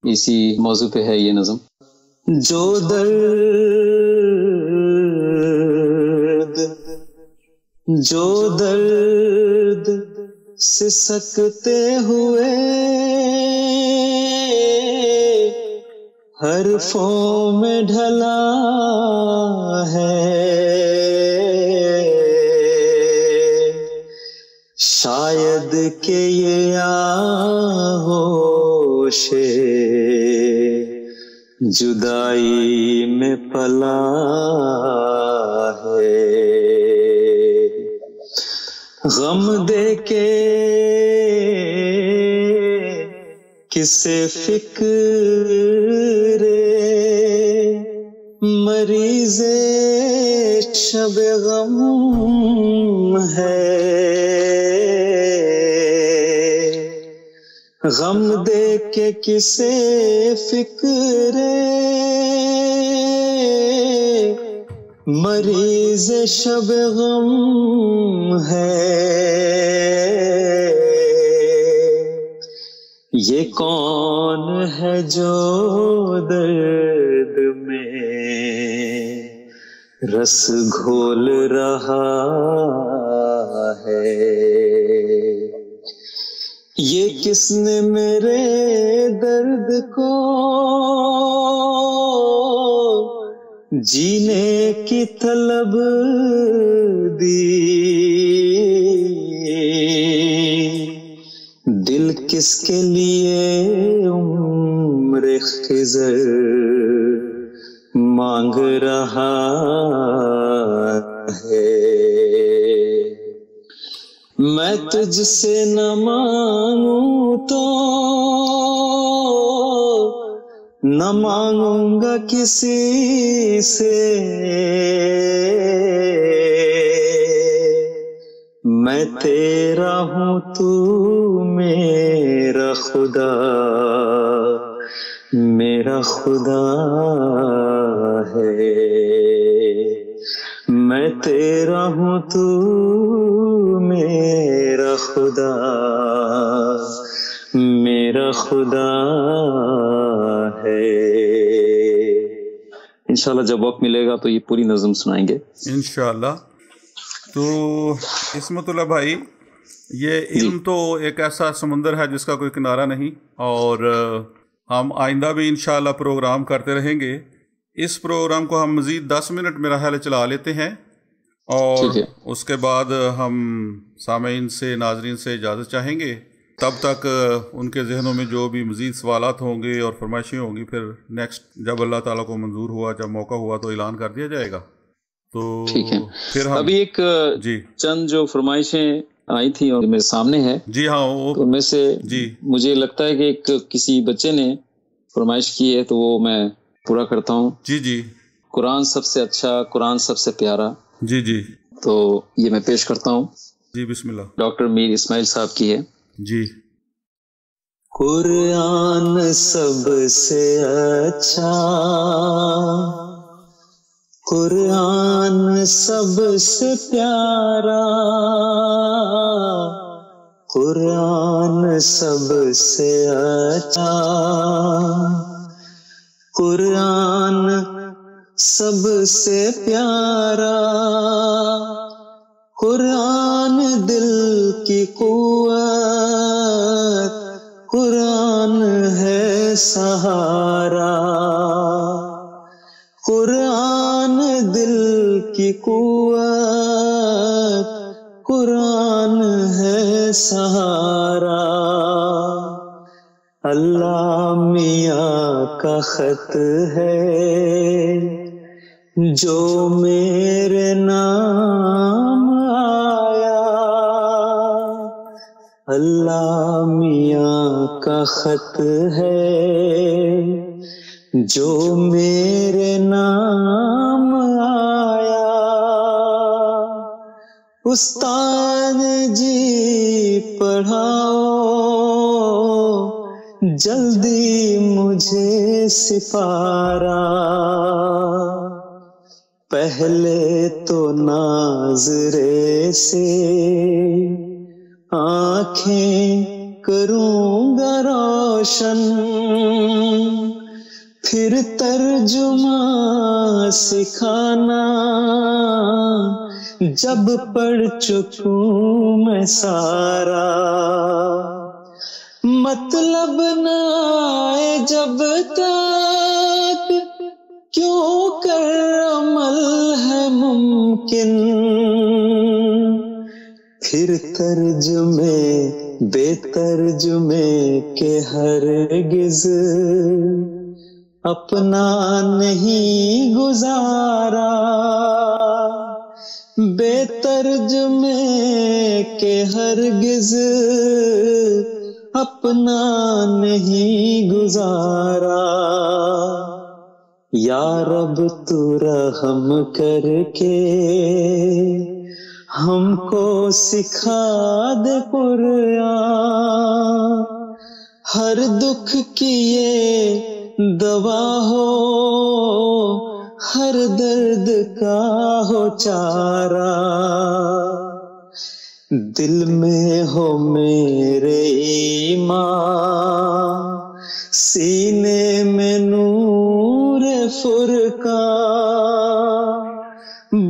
اسی موضوع پہ ہے یہ نظم۔ جو درد سسکتے ہوئے حرفوں میں ڈھلا ہے، شاید کہ یہ آغوش جدائی میں پلا ہے، غم دے کے کسے فکر مریض شب غم ہے، غم دے کے کسے فکر مریض شب غم ہے، یہ کون ہے جو درد میں رس گھول رہا ہے، یہ کس نے میرے درد کو جینے کی طلب دی، دل کس کے لیے عمر خضر مانگ رہا ہے، میں تجھ سے نہ مانگوں تو نہ مانگوں گا کسی سے، میں تیرا ہوں تو میرا خدا میرا خدا ہے، میں تیرا ہوں تو میرا خدا میرا خدا ہے۔ انشاءاللہ جب وقت ملے گا تو یہ پوری نظم سنائیں گے انشاءاللہ۔ تو عصمت اللہ بھائی، یہ علم تو ایک ایسا سمندر ہے جس کا کوئی کنارہ نہیں، اور ہم آئندہ بھی انشاءاللہ پروگرام کرتے رہیں گے۔ اس پروگرام کو ہم مزید 10 منٹ میرا خیال چلا لیتے ہیں، اور اس کے بعد ہم سامعین سے ناظرین سے اجازت چاہیں گے۔ تب تک ان کے ذہنوں میں جو بھی مزید سوالات ہوں گے اور فرمائشیں ہوں گی، پھر نیکسٹ جب اللہ تعالیٰ کو منظور ہوا، جب موقع ہوا تو اعلان کر دیا جائے گا۔ تو ٹھیک ہے، پھر ہم ابھی ایک جی چند جو فرمائشیں آئی تھیں اور میرے سامنے ہے، جی ہاں ان میں سے جی مجھے لگتا ہے کہ ایک کسی بچے نے فرمائش کی ہے تو وہ میں پورا کرتا ہوں۔ جی جی قرآن سب سے اچھا، قرآن سب سے پیارا، جی جی تو یہ میں پیش کرتا ہوں۔ جی بسم اللہ۔ ڈاکٹر میر اسماعیل صاحب کی ہے۔ جی قرآن سب سے اچھا، قرآن سب سے پیارا، قرآن سب سے اچھا، قرآن سب سے پیارا، قرآن دل کی قوت، قرآن ہے سہارا، قرآن دل کی قوت، قرآن ہے سہارا، اللہ میاں کا خط ہے جو میرے نام آیا، اللہ میاں کا خط ہے جو میرے نام آیا، استاد جی پڑھاؤ جلدی مجھے سپارہ، پہلے تو ناظرے سے آنکھیں کروں گا روشن، پھر ترجمہ سکھانا جب پڑھ چکوں میں سارا، مطلب نہ آئے جب تک کیوں کر عمل ہے ممکن، پھر ترجمے بے ترجمے کے ہرگز اپنا نہیں گزارا، بے ترجمے کے ہرگز اپنا نہیں گزارا، یا رب تو رحم کر کے ہم کو سکھا دے قرآن، ہر دکھ کی یہ دوا ہو، ہر درد کا ہو چارہ، دل میں ہو میرے ایمان، سینے میں نور فرقان،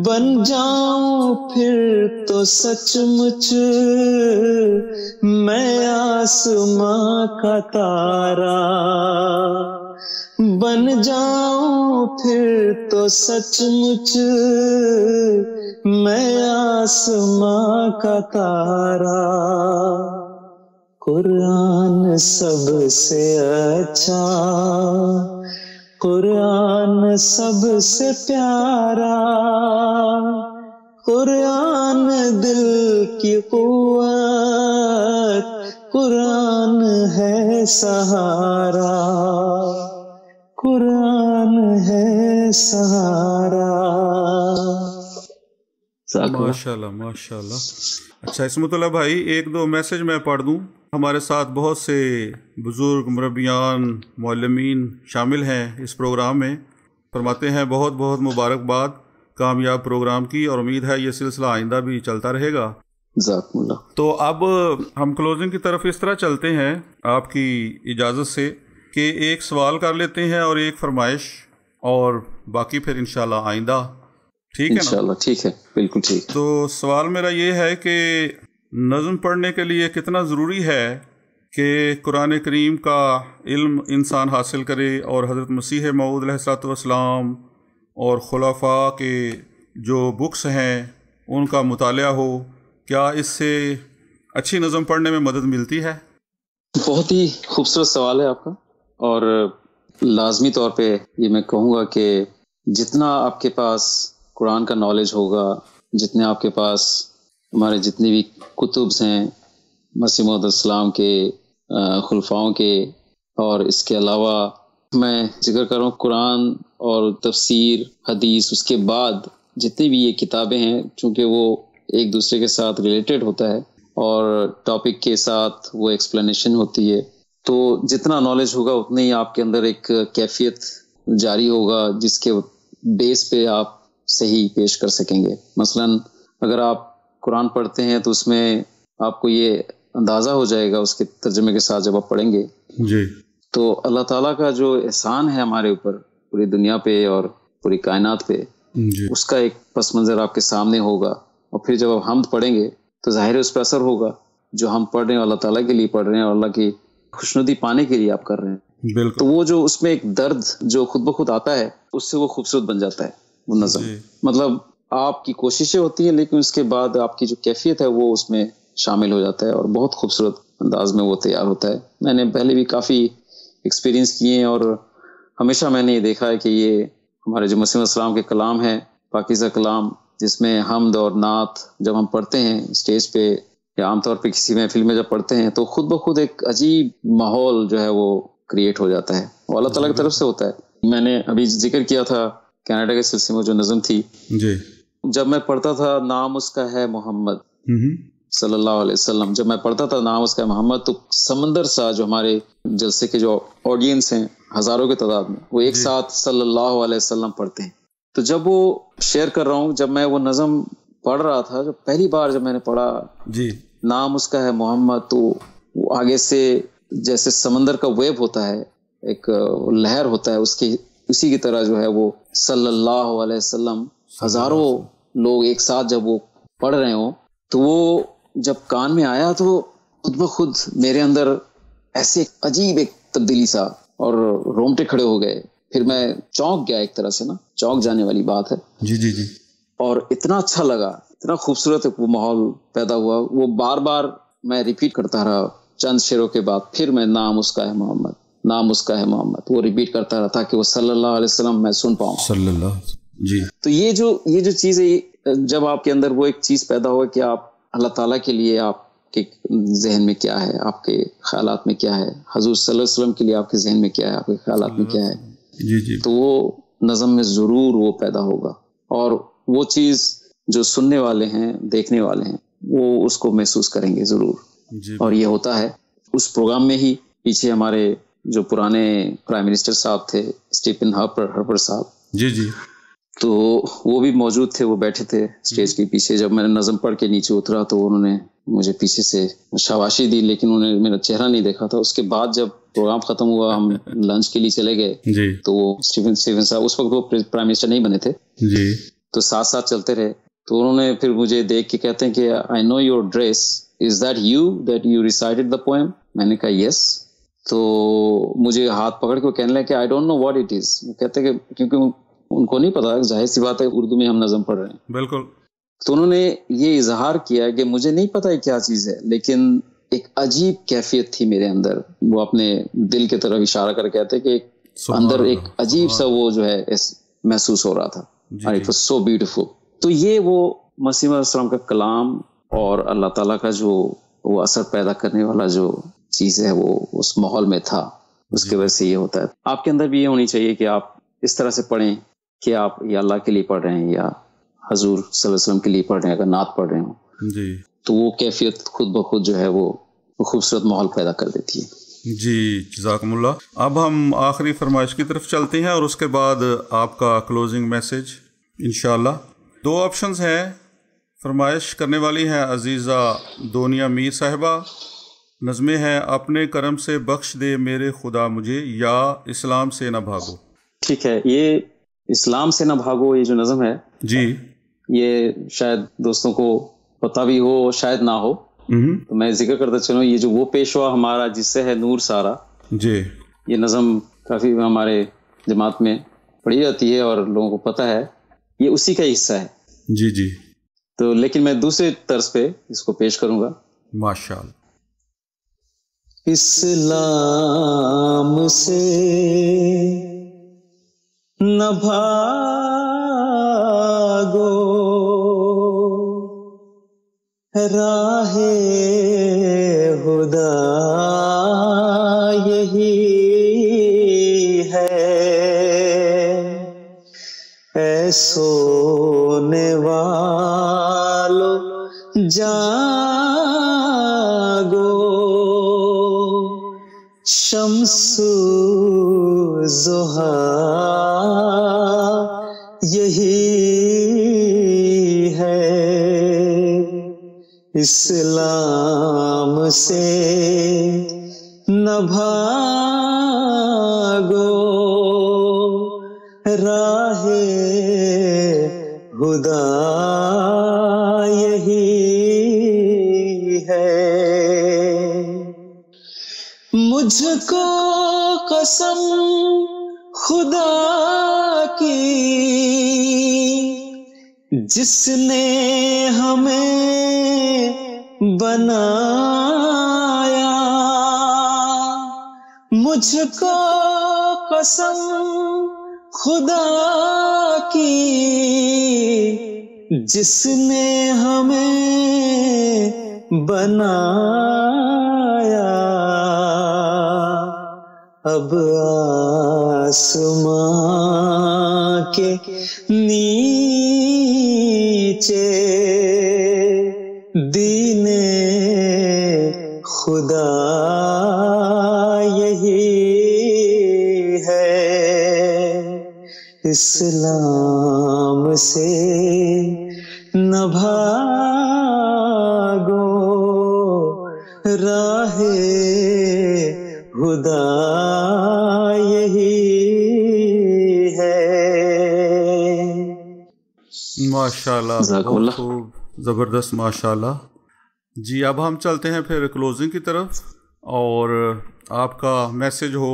بن جاؤں پھر تو سچ مچ میں آسماں کا تارا، بن جاؤں پھر تو سچ مچ میں آسماں کا تارا، قرآن سب سے اچھا، قرآن سب سے پیارا، قرآن دل کی قوت، قرآن ہے سہارا، قرآن ہے سہارا۔ ماشاء اللہ ماشاء اللہ۔ اچھا عصمت اللہ بھائی، ایک دو میسج میں پڑھ دوں۔ ہمارے ساتھ بہت سے بزرگ مربیان معلمین شامل ہیں اس پروگرام میں، فرماتے ہیں بہت بہت مبارکباد کامیاب پروگرام کی، اور امید ہے یہ سلسلہ آئندہ بھی چلتا رہے گا۔ جزاکم اللہ۔ تو اب ہم کلوزنگ کی طرف اس طرح چلتے ہیں آپ کی اجازت سے کہ ایک سوال کر لیتے ہیں اور ایک فرمائش، اور باقی پھر انشاءاللہ آئندہ، ٹھیک ہے نا؟ انشاءاللہ ٹھیک ہے، بالکل ٹھیک۔ تو سوال میرا یہ ہے کہ نظم پڑھنے کے لیے کتنا ضروری ہے کہ قرآن کریم کا علم انسان حاصل کرے، اور حضرت مسیح موعود علیہ الصلوۃ والسلام اور خلفاء کے جو بکس ہیں ان کا مطالعہ ہو؟ کیا اس سے اچھی نظم پڑھنے میں مدد ملتی ہے؟ بہت ہی خوبصورت سوال ہے آپ کا، اور لازمی طور پہ یہ میں کہوں گا کہ جتنا آپ کے پاس قرآن کا نالج ہوگا، جتنے آپ کے پاس ہمارے جتنے بھی کتبز ہیں مسیح موعود السلام کے، خلفاؤں کے، اور اس کے علاوہ میں ذکر کروں قرآن اور تفسیر، حدیث، اس کے بعد جتنی بھی یہ کتابیں ہیں، چونکہ وہ ایک دوسرے کے ساتھ ریلیٹڈ ہوتا ہے اور ٹاپک کے ساتھ وہ ایکسپلینیشن ہوتی ہے، تو جتنا نالج ہوگا اتنے ہی آپ کے اندر ایک کیفیت جاری ہوگا جس کے بیس پہ آپ صحیح پیش کر سکیں گے۔ مثلا اگر آپ قرآن پڑھتے ہیں تو اس میں آپ کو یہ اندازہ ہو جائے گا اس کے ترجمے کے ساتھ جب آپ پڑھیں گے جی، تو اللہ تعالیٰ کا جو احسان ہے ہمارے اوپر پوری دنیا پہ اور پوری کائنات پہ، جی، اس کا ایک پس منظر آپ کے سامنے ہوگا، اور پھر جب آپ حمد پڑھیں گے تو ظاہر ہے اس پہ اثر ہوگا، جو ہم پڑھ رہے ہیں اللہ تعالیٰ کے لیے پڑھ رہے ہیں اور اللہ کی خوشنودی پانے کے لیے آپ کر رہے ہیں، بالکل۔ تو وہ جو اس میں ایک درد جو خود بخود آتا ہے، اس سے وہ خوبصورت بن جاتا ہے وہ نظم۔ جی، مطلب آپ کی کوششیں ہوتی ہیں لیکن اس کے بعد آپ کی جو کیفیت ہے وہ اس میں شامل ہو جاتا ہے، اور بہت خوبصورت انداز میں وہ تیار ہوتا ہے۔ میں نے پہلے بھی کافی ایکسپیرینس کیے ہیں، اور ہمیشہ میں نے یہ دیکھا ہے کہ یہ ہمارے جو مسیح السلام کے کلام ہے، پاکیزہ کلام، جس میں حمد اور نعت جب ہم پڑھتے ہیں اسٹیج پہ یا عام طور پہ کسی محفل میں جب پڑھتے ہیں، تو خود بخود ایک عجیب ماحول جو ہے وہ کریٹ ہو جاتا ہے، وہ اللہ تعالیٰ کی طرف سے ہوتا ہے۔ میں نے ابھی ذکر کیا تھا کینیڈا کے سلسلے میں جو نظم تھی، جی، جب میں پڑھتا تھا نام اس کا ہے محمد صلی اللہ علیہ وسلم، جب میں پڑھتا تھا نام اس کا ہے محمد، تو سمندر سا جو ہمارے جلسے کے جو آڈینس ہیں ہزاروں کے تعداد میں، وہ ایک ساتھ صلی اللہ علیہ وسلم پڑھتے ہیں. تو جب وہ شیئر کر رہا ہوں، جب میں وہ نظم پڑھ رہا تھا، جب پہلی بار جب میں نے پڑھا نام اس کا ہے محمد، تو وہ آگے سے جیسے سمندر کا ویو ہوتا ہے، ایک لہر ہوتا ہے، اسی کی طرح جو ہے وہ صلی اللہ علیہ وسلم، ہزاروں لوگ ایک ساتھ جب وہ پڑھ رہے ہوں، تو وہ جب کان میں آیا تو خود بخود میرے اندر ایسے عجیب ایک تبدیلی سا، اور رونگٹے کھڑے ہو گئے. پھر میں چونک گیا، ایک طرح سے نا چونک جانے والی بات ہے. جی. اور اتنا اچھا لگا، اتنا خوبصورت وہ ماحول پیدا ہوا. وہ بار بار میں ریپیٹ کرتا رہا، چند شعروں کے بعد پھر میں نام اس کا ہے محمد، نام اس کا ہے محمد، وہ ریپیٹ کرتا رہا تاکہ وہ صلی اللہ علیہ وسلم میں سن پاؤں. صلی اللہ. جی. تو یہ جو چیز ہے، جب آپ کے اندر وہ ایک چیز پیدا ہوا کہ آپ اللہ تعالیٰ کے لیے آپ کے ذہن میں کیا ہے، آپ کے خیالات میں کیا ہے، حضور صلی اللہ علیہ وسلم کے لیے آپ کے ذہن میں کیا ہے، آپ کے خیالات میں کیا ہے، جی. تو وہ نظم میں ضرور وہ پیدا ہوگا. اور وہ چیز جو سننے والے ہیں، دیکھنے والے ہیں، وہ اس کو محسوس کریں گے ضرور. اور یہ ہوتا ہے اس پروگرام میں ہی. پیچھے ہمارے جو پرانے پرائم منسٹر صاحب تھے، اسٹیفن ہارپر صاحب، جی. تو وہ بھی موجود تھے، وہ بیٹھے تھے اسٹیج کے پیچھے. جب میں نے نظم پڑھ کے نیچے اترا تو انہوں نے مجھے پیچھے سے شاباشی دی، لیکن انہوں نے میرا چہرہ نہیں دیکھا تھا. اس کے بعد جب پروگرام ختم ہوا، ہم لنچ کے لیے چلے گئے، تو وہ اسٹیفن صاحب اس وقت وہ پرائم منسٹر نہیں بنے تھے، تو ساتھ ساتھ چلتے رہے. تو انہوں نے پھر مجھے دیکھ کے کہتے ہیں کہ I know your dress, is that you recited the poem؟ میں نے کہا yes. تو مجھے ہاتھ پکڑ کے وہ کہنے لگے کہ I don't know what it is. وہ کہتے ہیں کہ کیونکہ ان کو نہیں پتا، ظاہر سی بات ہے اردو میں ہم نظم پڑھ رہے ہیں. بالکل. تو انہوں نے یہ اظہار کیا کہ مجھے نہیں پتا یہ کیا چیز ہے، لیکن ایک عجیب کیفیت تھی میرے اندر. وہ اپنے دل کی طرف اشارہ کر کہتے کہ اندر ایک عجیب سا وہ جو ہے محسوس ہو رہا تھا. It was so beautiful. تو یہ وہ مسیح علیہ السلام کا کلام اور اللہ تعالیٰ کا جو وہ اثر پیدا کرنے والا جو چیز ہے، وہ اس ماحول میں تھا. اس کی وجہ سے یہ ہوتا ہے. آپ کے اندر بھی یہ ہونی چاہیے کہ آپ اس طرح سے پڑھیں کہ آپ یا اللہ کے لیے پڑھ رہے ہیں یا حضور صلی اللہ علیہ وسلم کے لیے پڑھ رہے ہیں. اگر نعت پڑھ رہے ہوں تو وہ کیفیت خود بخود جو ہے وہ خوبصورت ماحول پیدا کر دیتی ہے. جی جزاکم اللہ. اب ہم آخری فرمائش کی طرف چلتے ہیں اور اس کے بعد آپ کا کلوزنگ میسج انشاءاللہ. 2 آپشنز ہیں. فرمائش کرنے والی ہیں عزیزہ دونیا میر صاحبہ. نظمیں ہیں اپنے کرم سے بخش دے میرے خدا مجھے، یا اسلام سے نہ بھاگو. ٹھیک ہے. یہ اسلام سے نہ بھاگو یہ جو نظم ہے، جی، یہ شاید دوستوں کو پتہ بھی ہو شاید نہ ہو، تو میں ذکر کرتا چلوں. یہ جو وہ پیشوا ہمارا جس سے ہے نور سارا، جی، یہ نظم کافی ہمارے جماعت میں پڑھی جاتی ہے اور لوگوں کو پتہ ہے، یہ اسی کا حصہ ہے. جی. تو لیکن میں دوسرے طرز پہ اس کو پیش کروں گا. ماشاءاللہ. اسلام سے نہ بھاگو، راہ خدا یہی ہے، اے سونے والو جاگو، شمس ضحیٰ یہی ہے، اسلام سے نہ بھاگو، راہ خدا یہی ہے. مجھ کو قسم خدا کی جس نے ہمیں بنایا، مجھ کو قسم خدا کی جس نے ہمیں بنایا، اب آسمان کے نیچے نیچے دین خدا یہی ہے، اسلام سے نہ بھاگو، راہ خدا یہی ہے۔ ماشاءاللہ، بہت خوب، زبردست، ماشاءاللہ۔ جی اب ہم چلتے ہیں پھر کلوزنگ کی طرف، اور آپ کا میسج ہو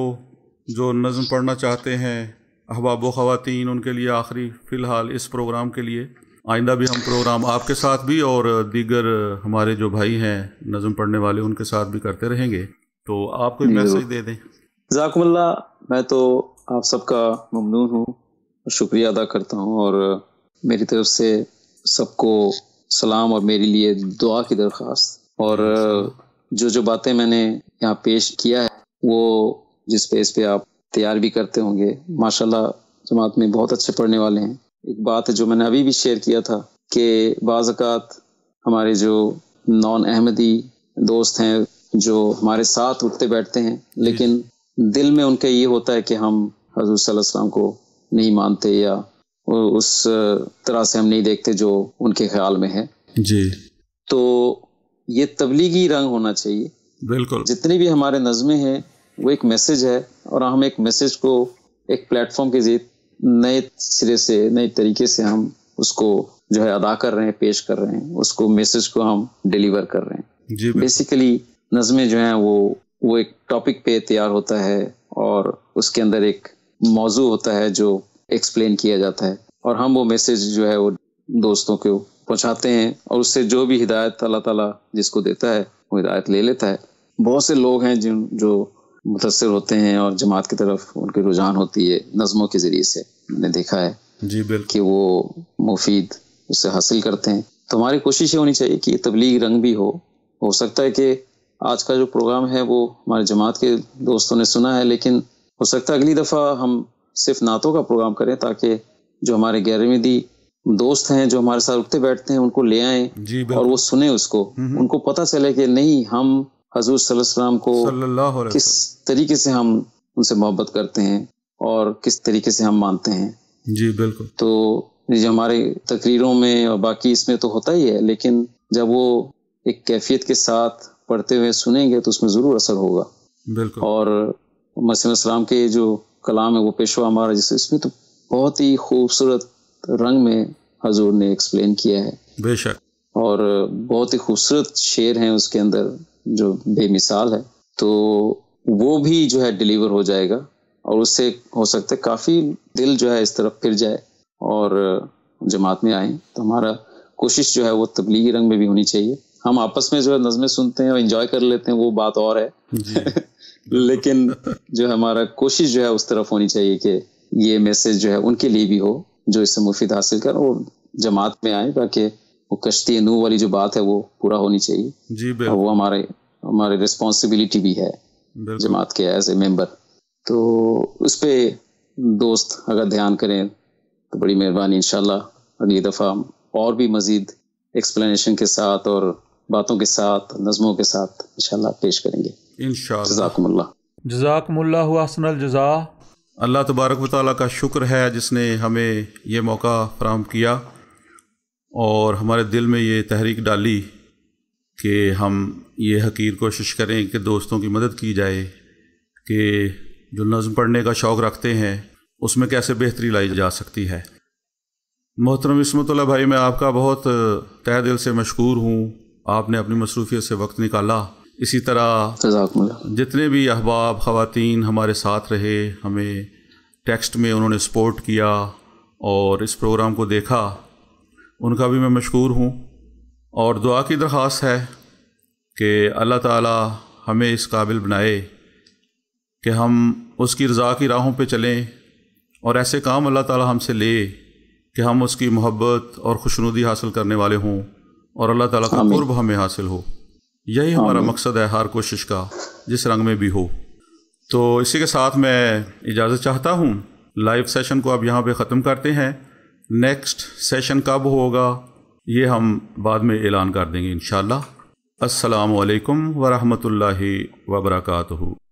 جو نظم پڑھنا چاہتے ہیں احباب و خواتین، ان کے لیے آخری فی الحال اس پروگرام کے لیے۔ آئندہ بھی ہم پروگرام آپ کے ساتھ بھی اور دیگر ہمارے جو بھائی ہیں نظم پڑھنے والے ان کے ساتھ بھی کرتے رہیں گے، تو آپ کوئی میسج دے دیں۔ جزاکم اللہ، میں تو آپ سب کا ممنون ہوں اور شکریہ ادا کرتا ہوں، اور میری طرف سے سب کو سلام اور میرے لیے دعا کی درخواست۔ اور جو باتیں میں نے یہاں پیش کیا ہے وہ جس پیس پہ آپ تیار بھی کرتے ہوں گے، ماشاءاللہ جماعت میں بہت اچھے پڑھنے والے ہیں۔ ایک بات ہے جو میں نے ابھی بھی شیئر کیا تھا کہ بعض اوقات ہمارے جو نان احمدی دوست ہیں جو ہمارے ساتھ اٹھتے بیٹھتے ہیں، لیکن دل میں ان کا یہ ہوتا ہے کہ ہم حضور صلی اللہ علیہ وسلم کو نہیں مانتے یا اس طرح سے ہم نہیں دیکھتے جو ان کے خیال میں ہے۔ جی، تو یہ تبلیغی رنگ ہونا چاہیے۔ بالکل، جتنی بھی ہمارے نظمیں ہیں وہ ایک میسج ہے، اور ہم ایک میسج کو ایک پلیٹ فارم کے ذریعے نئے سرے سے، نئے طریقے سے ہم اس کو جو ہے ادا کر رہے ہیں، پیش کر رہے ہیں، اس کو میسج کو ہم ڈیلیور کر رہے ہیں۔ جی، بیسیکلی نظمیں جو ہیں وہ ایک ٹاپک پہ تیار ہوتا ہے، اور اس کے اندر ایک موضوع ہوتا ہے جو ایکسپلین کیا جاتا ہے، اور ہم وہ میسج جو ہے وہ دوستوں کو پہنچاتے ہیں، اور اس سے جو بھی ہدایت اللہ تعالیٰ جس کو دیتا ہے وہ ہدایت لے لیتا ہے۔ بہت سے لوگ ہیں جو متاثر ہوتے ہیں اور جماعت کی طرف ان کی رجحان ہوتی ہے نظموں کے ذریعے سے، میں نے دیکھا ہے جی بالکل کہ وہ مفید اس سے حاصل کرتے ہیں۔ تو ہماری کوشش یہ ہونی چاہیے کہ یہ تبلیغ رنگ بھی ہو سکتا ہے کہ آج کا جو پروگرام ہے وہ ہمارے جماعت کے دوستوں نے سنا ہے، لیکن ہو سکتا ہے اگلی دفعہ ہم صرف نعتوں کا پروگرام کریں تاکہ جو ہمارے غیر احمدی دوست ہیں جو ہمارے ساتھ اٹھتے بیٹھتے ہیں ان کو لے آئیں اور وہ سنیں اس کو، ان کو پتہ چلے کہ نہیں، ہم حضور صلی اللہ علیہ وسلم کو کس طریقے سے ہم ان سے محبت کرتے ہیں اور کس طریقے سے ہم مانتے ہیں۔ جی بالکل۔ تو جو ہمارے تقریروں میں اور باقی اس میں تو ہوتا ہی ہے، لیکن جب وہ ایک کیفیت کے ساتھ پڑھتے ہوئے سنیں گے تو اس میں ضرور اثر ہوگا۔ بالکل۔ اور مسیح السلام کے جو کلام ہے وہ پیشوا ہمارا، جس اس میں تو بہت ہی خوبصورت رنگ میں حضور نے ایکسپلین کیا ہے، بے شک، اور بہت ہی خوبصورت شعر ہیں اس کے اندر جو بے مثال ہے، تو وہ بھی جو ہے ڈیلیور ہو جائے گا، اور اس سے ہو سکتا ہے کافی دل جو ہے اس طرف پھر جائے اور جماعت میں آئیں۔ تو ہمارا کوشش جو ہے وہ تبلیغی رنگ میں بھی ہونی چاہیے۔ ہم آپس میں جو ہے نظمیں سنتے ہیں اور انجوائے کر لیتے ہیں وہ بات اور ہے، لیکن جو ہمارا کوشش جو ہے اس طرف ہونی چاہیے کہ یہ میسج جو ہے ان کے لیے بھی ہو جو اس سے مفید حاصل کر اور جماعت میں آئیں، تاکہ وہ کشتی نوح والی جو بات ہے وہ پورا ہونی چاہیے۔ جی بالکل، اور وہ ہمارے ریسپانسبلٹی بھی ہے جماعت کے ایز اے ممبر۔ تو اس پہ دوست اگر دھیان کریں تو بڑی مہربانی، انشاءاللہ اگلی دفعہ ہم اور بھی مزید ایکسپلینیشن کے ساتھ اور باتوں کے ساتھ، نظموں کے ساتھ انشاءاللہ پیش کریں گے انشاءاللہ۔ جزاکم اللہ، جزاکم اللہ احسن الجزاء۔ اللہ تبارک و تعالیٰ کا شکر ہے جس نے ہمیں یہ موقع فراہم کیا اور ہمارے دل میں یہ تحریک ڈالی کہ ہم یہ حقیر کوشش کریں کہ دوستوں کی مدد کی جائے کہ جو نظم پڑھنے کا شوق رکھتے ہیں اس میں کیسے بہتری لائی جا سکتی ہے۔ محترم عصمت اللہ بھائی، میں آپ کا بہت تہ دل سے مشکور ہوں، آپ نے اپنی مصروفیت سے وقت نکالا۔ اسی طرح جتنے بھی احباب خواتین ہمارے ساتھ رہے، ہمیں ٹیکسٹ میں انہوں نے سپورٹ کیا اور اس پروگرام کو دیکھا، ان کا بھی میں مشکور ہوں، اور دعا کی درخواست ہے کہ اللہ تعالی ہمیں اس قابل بنائے کہ ہم اس کی رضا کی راہوں پہ چلیں، اور ایسے کام اللہ تعالی ہم سے لے کہ ہم اس کی محبت اور خوشنودی حاصل کرنے والے ہوں اور اللہ تعالیٰ کا قرب ہمیں حاصل ہو۔ یہی ہمارا مقصد ہے ہر کوشش کا، جس رنگ میں بھی ہو۔ تو اسی کے ساتھ میں اجازت چاہتا ہوں، لائیو سیشن کو اب یہاں پہ ختم کرتے ہیں۔ نیکسٹ سیشن کب ہوگا یہ ہم بعد میں اعلان کر دیں گے انشاءاللہ۔ السلام علیکم ورحمۃ اللہ وبرکاتہ۔